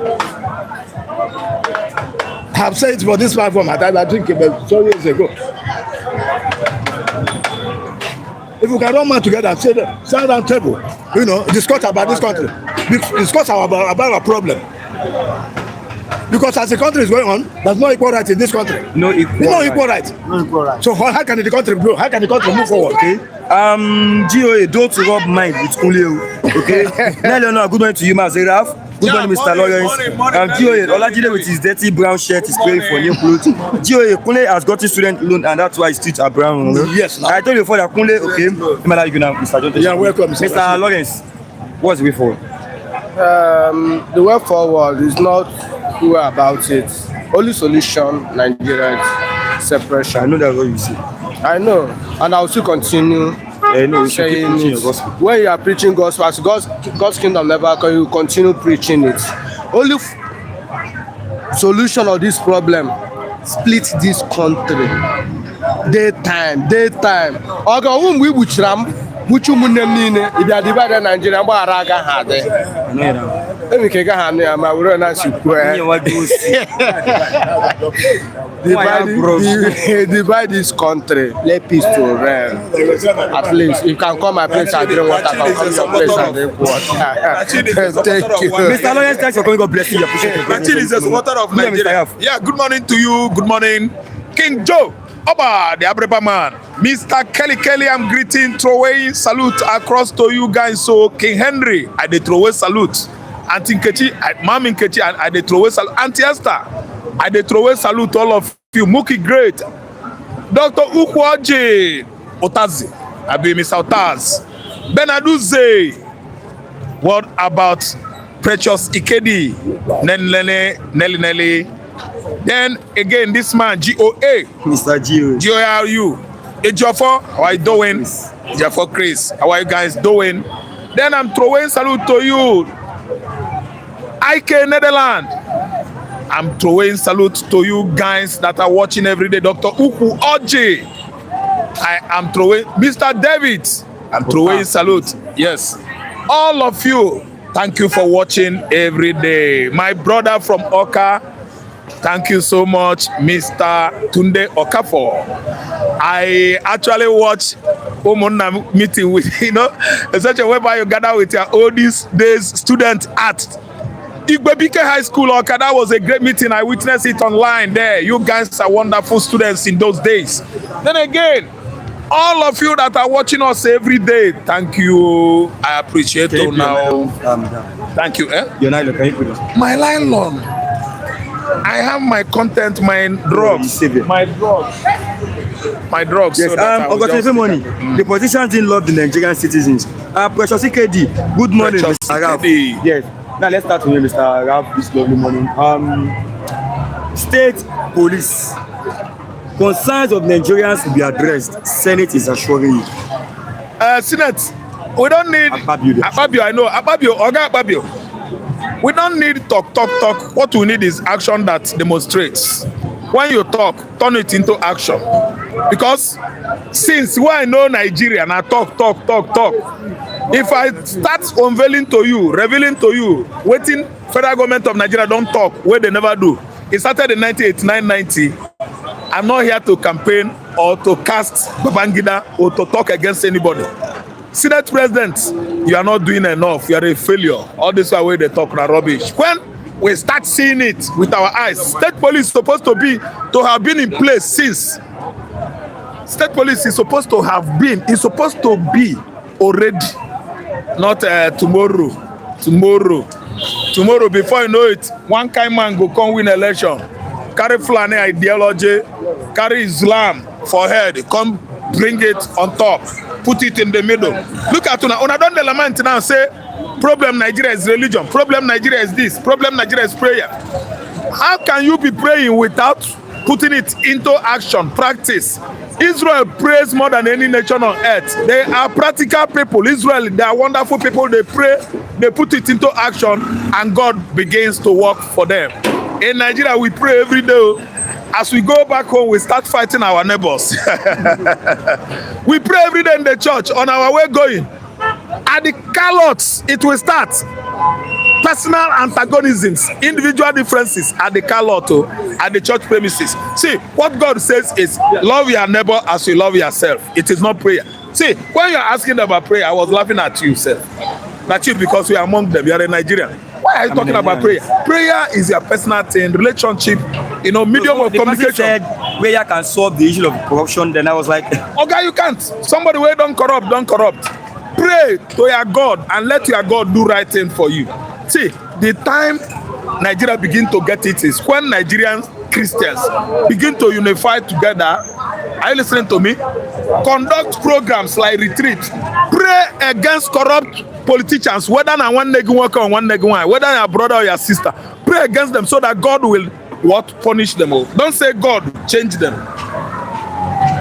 I have said it for this platform. I think about 2 years ago. If you can run man together, sit down table, discuss about this country, discuss about our problem. Because as the country is going on, there's no equal right in this country. No equal right. So how can the country grow? How can the country move forward? Okay. GOA, don't rub mind with Kunle. Okay. Now, good morning to you, Mazeraf. Good morning, Mr. Lawrence. GOA, Olajide with his dirty brown shirt is praying for new clothes. GOA, Kunle has got his student loan and that's why his streets are brown. Yes. I told you before that Kunle, okay. Mr. John. Yeah, welcome, Mr. Lawrence. What's the way forward? The way forward is not who about it. Only solution, Nigeria separation. I know that's what you say. I know, and I'll still continue saying it. When you are preaching gospel, as God's kingdom never can, you continue preaching it. Only solution of this problem, split this country. Daytime. Okay, whom we which ram, which you if you are divided Nigeria, but Araga had it. Let me get a my run as you divide this country, let peace to reign. At least you can come my place and drink water, can come your place and drink water. Thank you. Mr. Lawrence, thanks for coming. God bless you. Actually, is the water of Nigeria. Yeah, good morning to you. Good morning, King Joe. Oba, the Abreba man. Mr. Kelly, I'm greeting, throwing salute across to you guys. So, King Henry, I did throw a salute. Auntie Nkechi, Mami Nkechi, I did throw a salute. Auntie Esther, I did throw a salute all of you. Muki great. Dr. Ukwaji Otazi, I be Mr. Otaz. Benaduze. What about Precious Ikedi? Nelly. Then again, this man, GOA. Mr. GOA. GOA, how are you? Ejofo, how are you doing? Ejofo Chris, how are you guys doing? Then I'm throwing salute to you. IK Netherlands. I'm throwing salute to you guys that are watching every day. Dr. Uku Oji. I am throwing Mr. David. I'm throwing salute. Yes. All of you, thank you for watching every day. My brother from Oka, thank you so much, Mr. Tunde Okafor. I actually watch Omona meeting with, such a whereby you gather with your oldest days student at Igbebike High School, Oka. That was a great meeting. I witnessed it online there. You guys are wonderful students in those days. Then again, all of you that are watching us every day, thank you. I appreciate you now. Thank you. Your nylon, can you put it? My nylon. I have my content, my drugs. My drugs. Yes, money. The politicians didn't love the Nigerian citizens. Precious Ikedi, good morning, Mr. Ralph. Yes. Now let's start with you, Mr. Ralph, this lovely morning. State police. Concerns of Nigerians to be addressed. Senate is assuring you. Senate, we don't need Ababio. I know Ababio. Oga Ababio. We don't need talk. What we need is action that demonstrates. When you talk, turn it into action. Because since when I know Nigeria, and I talk. If I start unveiling to you, revealing to you, waiting federal government of Nigeria don't talk, where they never do. It started in 1989-90. I'm not here to campaign or to cast Babangida or to talk against anybody. Senate President, you are not doing enough. You are a failure. All this way they talk rubbish. When we start seeing it with our eyes, state police is supposed to have been in place since. State police is supposed to have been. It's supposed to be already. Not tomorrow. Tomorrow, before you know it, one kind man go come win election. Carry Fulani ideology, carry Islam for head, come bring it on top. put it in the middle. Look at una don dey lament now say problem Nigeria is religion, problem Nigeria is this, problem Nigeria is prayer. How can you be praying without putting it into action, practice? Israel prays more than any nation on earth. They are practical people. Israel, they are wonderful people. They pray, they put it into action, and God begins to work for them. In Nigeria, we pray every day. As we go back home, we start fighting our neighbors. We pray every day in the church. On our way going, at the calots, it will start. Personal antagonisms, individual differences at the calot, at the church premises. See, what God says is love your neighbor as you love yourself. It is not prayer. See, when you're asking about prayer, I was laughing at you, sir. Not you, because we are among them. You are a Nigerian. Why are you talking about prayer? Prayer is your personal thing, relationship, medium of communication. Said prayer can solve the issue of corruption. Then I was like, okay, you can't. Somebody who don't corrupt. Pray to your God and let your God do right thing for you. See, the time Nigeria begin to get it is when Nigerian Christians begin to unify together. Are you listening to me? Conduct programs like retreat. Pray against corrupt politicians, whether na one nigga worker or one nigga one, whether your brother or your sister. Pray against them so that God will punish them all. Don't say God change them.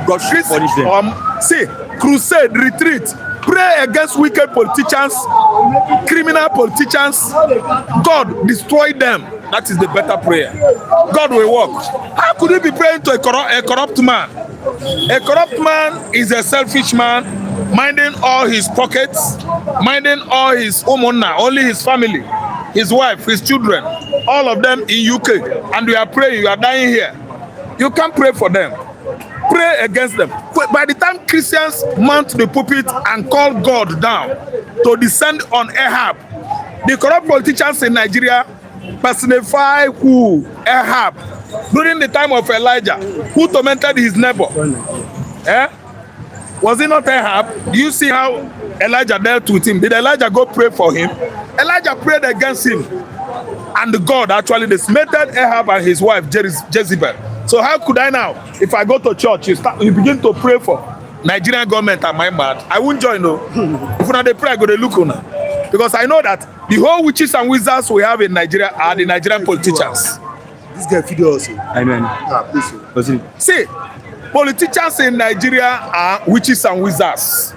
God should punish them. See, crusade, retreat. Pray against wicked politicians, criminal politicians. God destroy them. That is the better prayer. God will work. How could you be praying to a corrupt man? A corrupt man is a selfish man, minding all his pockets, minding all his umona, only his family, his wife, his children, all of them in UK. And we are praying, you are dying here. You can't pray for them. Pray against them. By the time Christians mount the pulpit and call God down to descend on Ahab, the corrupt politicians in Nigeria personify who? Ahab. During the time of Elijah, who tormented his neighbor? Was it not Ahab? Do you see how Elijah dealt with him? Did Elijah go pray for him? Elijah prayed against him. And God actually decimated Ahab and his wife Jezebel. So how could I now, if I go to church, you begin to pray for Nigerian government and my man, I won't join, no. If not they pray, I go to look on. Because I know that the whole witches and wizards we have in Nigeria are the Nigerian politicians. This guy video also. Amen. Please. See, politicians in Nigeria are witches and wizards.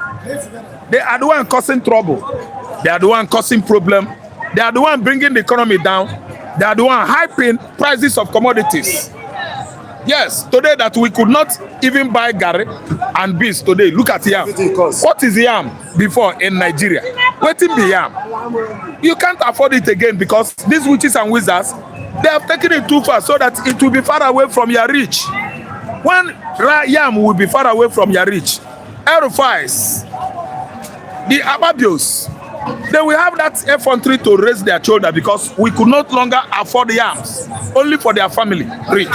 They are the one causing trouble. They are the one causing problem. They are the one bringing the economy down. They are the one hyping prices of commodities. Yes, today that we could not even buy garri and beans today. Look at yam. What is yam before in Nigeria? What is the yam? You can't afford it again because these witches and wizards, they have taken it too far so that it will be far away from your reach. When yam will be far away from your reach, Addres, the Ababios, they will have that effrontery to raise their children because we could not longer afford the yams, only for their family, rich.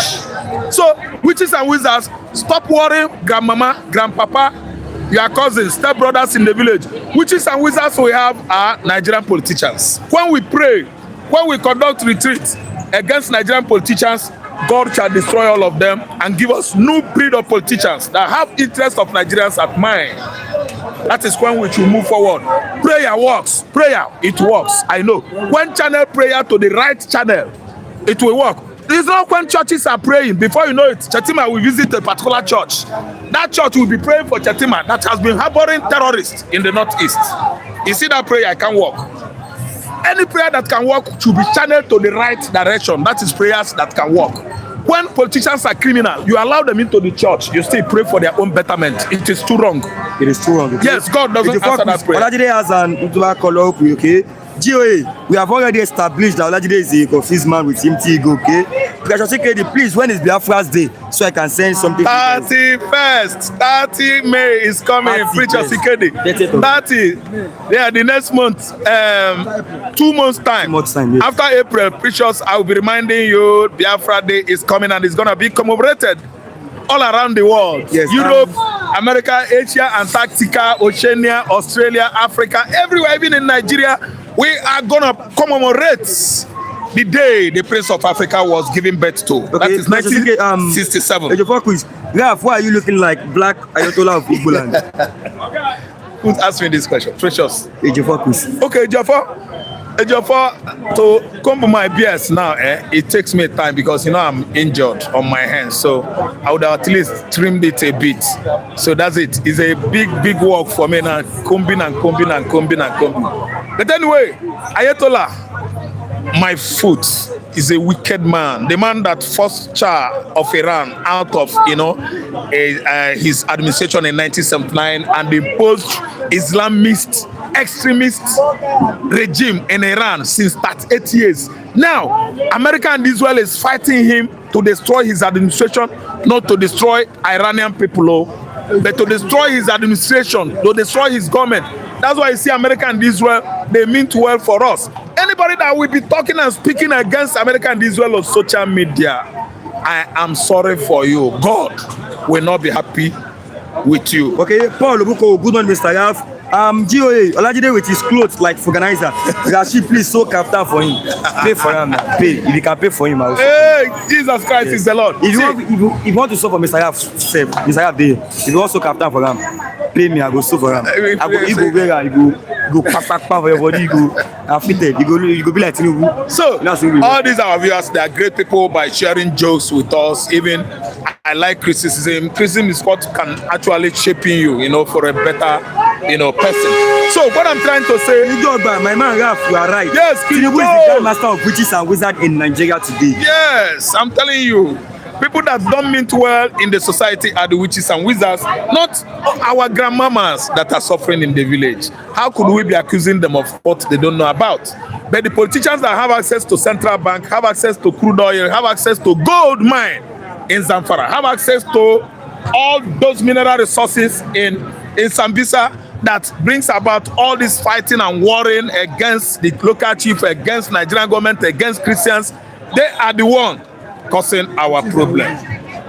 So, witches and wizards, stop worrying, grandmama, grandpapa, your cousins, stepbrothers in the village. Witches and wizards we have are Nigerian politicians. When we pray, when we conduct retreats against Nigerian politicians, God shall destroy all of them and give us new breed of politicians that have interest of Nigerians at mind. That is when we should move forward. Prayer works. Prayer, it works. I know. When channel prayer to the right channel, it will work. It's not when churches are praying. Before you know it, Shettima will visit a particular church. That church will be praying for Shettima that has been harboring terrorists in the northeast. You see that prayer, it can work. Any prayer that can work should be channeled to the right direction. That is prayers that can work. When politicians are criminal, you allow them into the church, you still pray for their own betterment. It is too wrong. It is too wrong. Yes, God doesn't answer that prayer. Olajide has an colloquy, okay? GOA, we have already established that Olajide is a confused man with empty ego, okay? Secretary, please, when is Biafra's day? So I can send something. 31st, 30 May is coming. Preacher Sikedi. 30. Yeah, the next month, 2 months time. 2 months time, yes. After April, preachers, I will be reminding you Biafra Day is coming and it's going to be commemorated all around the world. Yes, Europe, America, Asia, Antarctica, Oceania, Australia, Africa, everywhere, even in Nigeria, we are going to commemorate the day the Prince of Africa was given birth to. Okay, that is 1967. Why are you looking like Black Ayatollah of Igbo land? Who asked me this question? Precious. Ejiofor Chris. Okay, Ejiofor, to comb my BS now, it takes me time because I'm injured on my hands, so I would have at least trimmed it a bit. So that's it. It's a big work for me now, combing. But anyway, Ayatollah, my foot is a wicked man, the man that forced Shah of Iran out of his administration in 1979 and imposed Islamist extremist regime in Iran since 38 years. Now, America and Israel is fighting him to destroy his administration, not to destroy Iranian people, but to destroy his administration, to destroy his government. That's why you see America and Israel, they mean well for us. Anybody that will be talking and speaking against America and Israel on social media, I am sorry for you. God will not be happy with you. Okay, Paul Obuko, good morning, Mr. Yaf. GOA, Olajide with his clothes like organizer. Rashid, please soak after for him. Pay for him. Pay. If you can pay for him, I will. Hey, Jesus Christ is the Lord. If you want to soak for Mr. Yaf, say Mr. Yaf there. If you want to soak after for him, pay me. I go soak for him. I go. You go wear. You go pack for your body. You go fitted. You go be like Tinubu. So all these our viewers, they are great people by sharing jokes with us. Even I like criticism. Criticism is what can actually shaping you, for a better, person. So what I'm trying to say, my man Raf, you are right. Yes, Tinubu is the grand master of witches and wizards in Nigeria today. Yes, I'm telling you. People that don't mean well in the society are the witches and wizards, not our grandmamas that are suffering in the village. How could we be accusing them of what they don't know about? But the politicians that have access to central bank, have access to crude oil, have access to gold mine in Zamfara, have access to all those mineral resources in Sambisa, that brings about all this fighting and warring against the local chief, against Nigerian government, against Christians. They are the one causing our problem.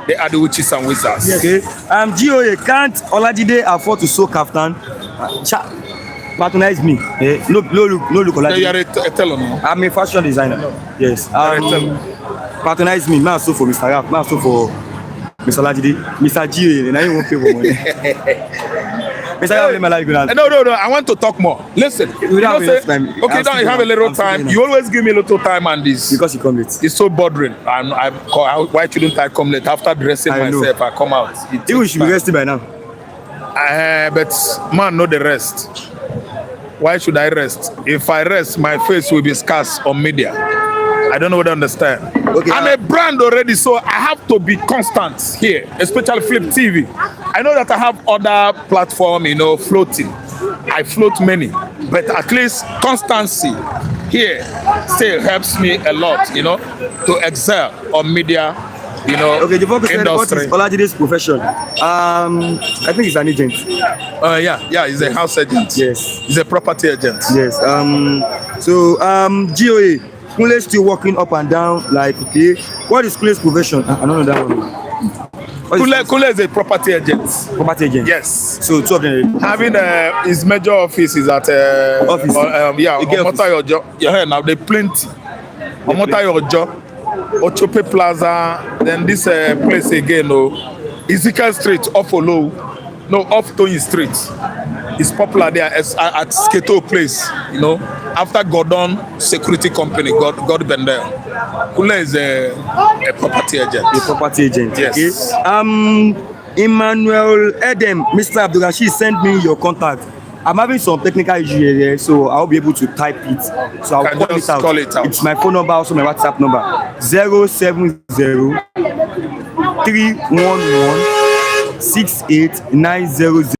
They are the witches and wizards. Okay. GOA, can't Olajide afford to soak kaftan? Patronize me. No look Olajide. You are a teller now. I'm a fashion designer. Yes. Patronize me. Now so for Mr. Rap. Now so for Mr. Olajide. Mr. GOA. Now you won't pay for money. Mr. No. I want to talk more. Listen. We don't have time. Okay, now you have a little time. You always give me a little time on this. Because you come late. It's so bothering. Why shouldn't I come late? After dressing myself, I come out. You should be resting by now. But man, know the rest. Why should I rest? If I rest, my face will be scarce on media. I don't know what to understand. Okay, I'm a brand already, so I have to be constant here, especially Flip TV. I know that I have other platform, floating. I float many, but at least constancy here still helps me a lot, to excel on media, okay, the focus industry. Is Olajide's profession. I think he's an agent. Yeah, he's a house agent. Yes. He's a property agent. Yes. GOA. Kunle still walking up and down like, okay, what is Kunle's profession? I don't know that one. Kunle is a property agent. Property agent? Yes. So two of them. Having his major office is at office. Omotayojo. Yeah, now they plenty. Omotayojo, Ochope Plaza, then this place again, Ezekiel Street, off Tony Street. It's popular there at Sketo Place, after Gordon Security Company, God Bender. Kule is a property agent. A property agent. Yes. Okay. Emmanuel Edem, Mr. Abdulrashid, send me your contact. I'm having some technical issue here, so I'll be able to type it. So I'll call it out. It's my phone number, also my WhatsApp number. 070-311-68900.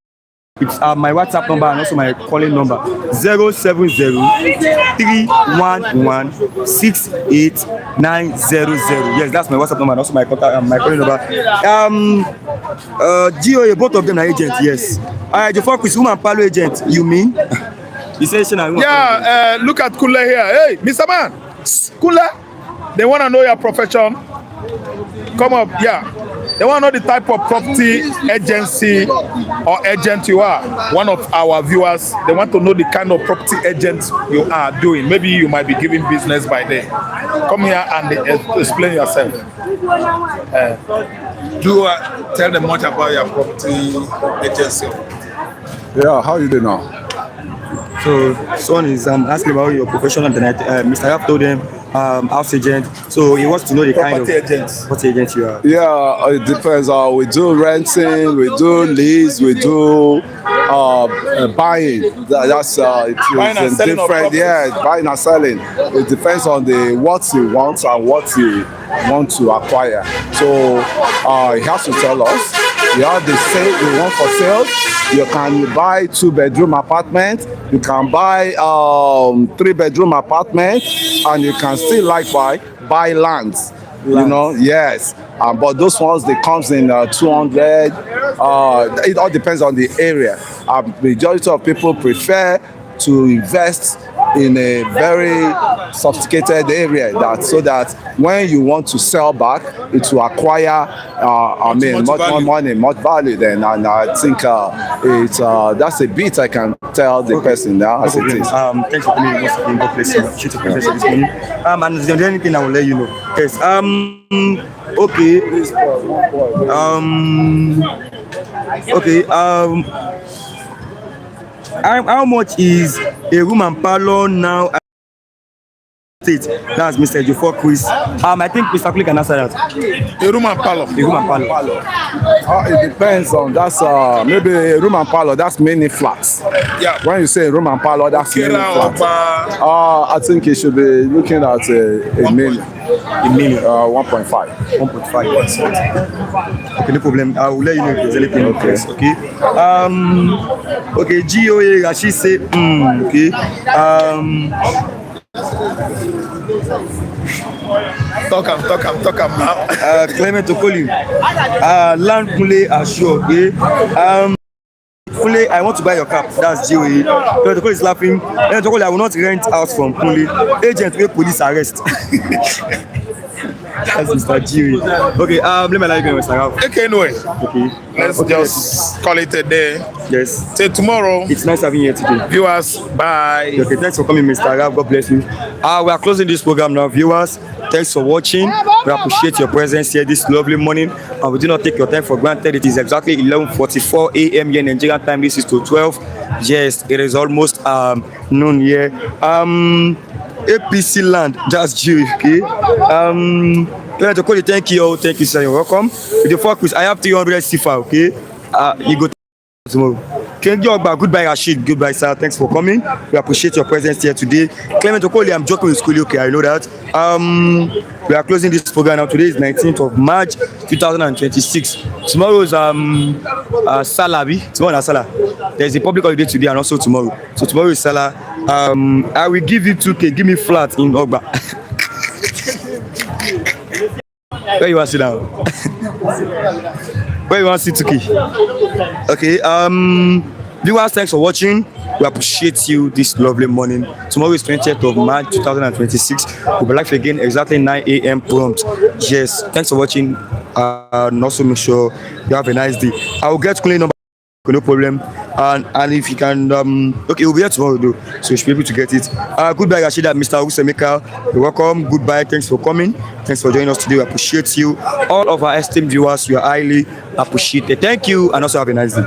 It's my WhatsApp number and also my calling number. 070-311-68900. Yes, that's my WhatsApp number and also my contact my calling number. GOA, both of them are agents. Yes. Ejiofor Chris, woman Palo agent. You mean? Yeah. Look at Kule here. Hey, Mr. Man, Kule. They want to know your profession. Come up. Yeah. They want to know the type of property agency or agent you are. One of our viewers, they want to know the kind of property agent you are doing. Maybe you might be giving business by day. Come here and explain yourself. Tell them much about your property agency. Yeah, how you doing now? So someone is asking about your profession on the night. Mr. Rap told them house agent. So he wants to know the kind of what agent you are. Yeah, it depends. We do renting, we do lease, we do buying. That's Buying and selling different. Yeah, buying and selling. It depends on what you want and what you want to acquire. So he has to tell us. You have the one for sale. You can buy 2-bedroom apartment. You can buy 3-bedroom apartment, and you can still buy lands. You know, yes. But those ones they comes in 200. It all depends on the area. Majority of people prefer to invest in a very sophisticated area so that when you want to sell back, it will acquire much more money, much value then. And I think that's a bit I can tell the person now as it is. Thanks for coming. Once again, God bless you. Appreciate your presence this morning. And if there's anything I will let you know. Yes. Okay. Okay. How much is a room and parlor now? State. That's Mr. Jofo Quiz. I think Mr. Quick can answer that. A room and parlor. A room and parlor. It depends on maybe a room and parlor. That's many flats. Yeah. When you say a room and parlor, that's many flats. I think you should be looking at a million. A million. 1.5. 1.5. Okay, no problem. I will let you know if there's anything in place. Okay. Okay. GOA. Rashid say. Okay. Talk am now. Clement Okoli. Land Kule Assure. Okay. Kule, I want to buy your cap. That's GOA. Clement Okoli is laughing. Clement Okoli, I will not rent house from Kule. Agent wey police arrest. That's Mr. GOA. Okay. Let me like Mr. Ralph. Okay, anyway. Okay. Let's just call it a day. Yes. Till tomorrow. It's nice having you here today. Viewers, bye. Okay, thanks for coming, Mr. Ralph. God bless you. We are closing this program now, viewers. Thanks for watching. We appreciate your presence here this lovely morning, and we do not take your time for granted. It is exactly 11:44 a.m. here in Nigerian time. This is to 12. Yes, it is almost noon here. APC land, just GFK. Thank you, sir. You're welcome. With the focus, I have 300 CFA. Okay, you go tomorrow. Goodbye, Rashid. Goodbye, sir. Thanks for coming. We appreciate your presence here today. Clement Okoli, I'm joking with school. Okay, I know that. We are closing this program now. Today is 19th of March, 2026. Tomorrow is Salah. Tomorrow is Salah. There's a public holiday today and also tomorrow. So tomorrow is Salah. I will give you 2K. Give me flat in Ogba. Where you want to sit down? Where you want to sit, 2K? Okay. Viewers, thanks for watching. We appreciate you this lovely morning. Tomorrow is 20th of March 2026. We'll be live again exactly 9 a.m. prompt. Yes, thanks for watching. And also make sure you have a nice day. I will get clean number, no problem. And if you can, okay, we'll be here tomorrow though, so you should be able to get it. Goodbye, Rashida, Mr. Usemeka. You're welcome. Goodbye. Thanks for coming. Thanks for joining us today. We appreciate you. All of our esteemed viewers, we are highly appreciated. Thank you, and also have a nice day.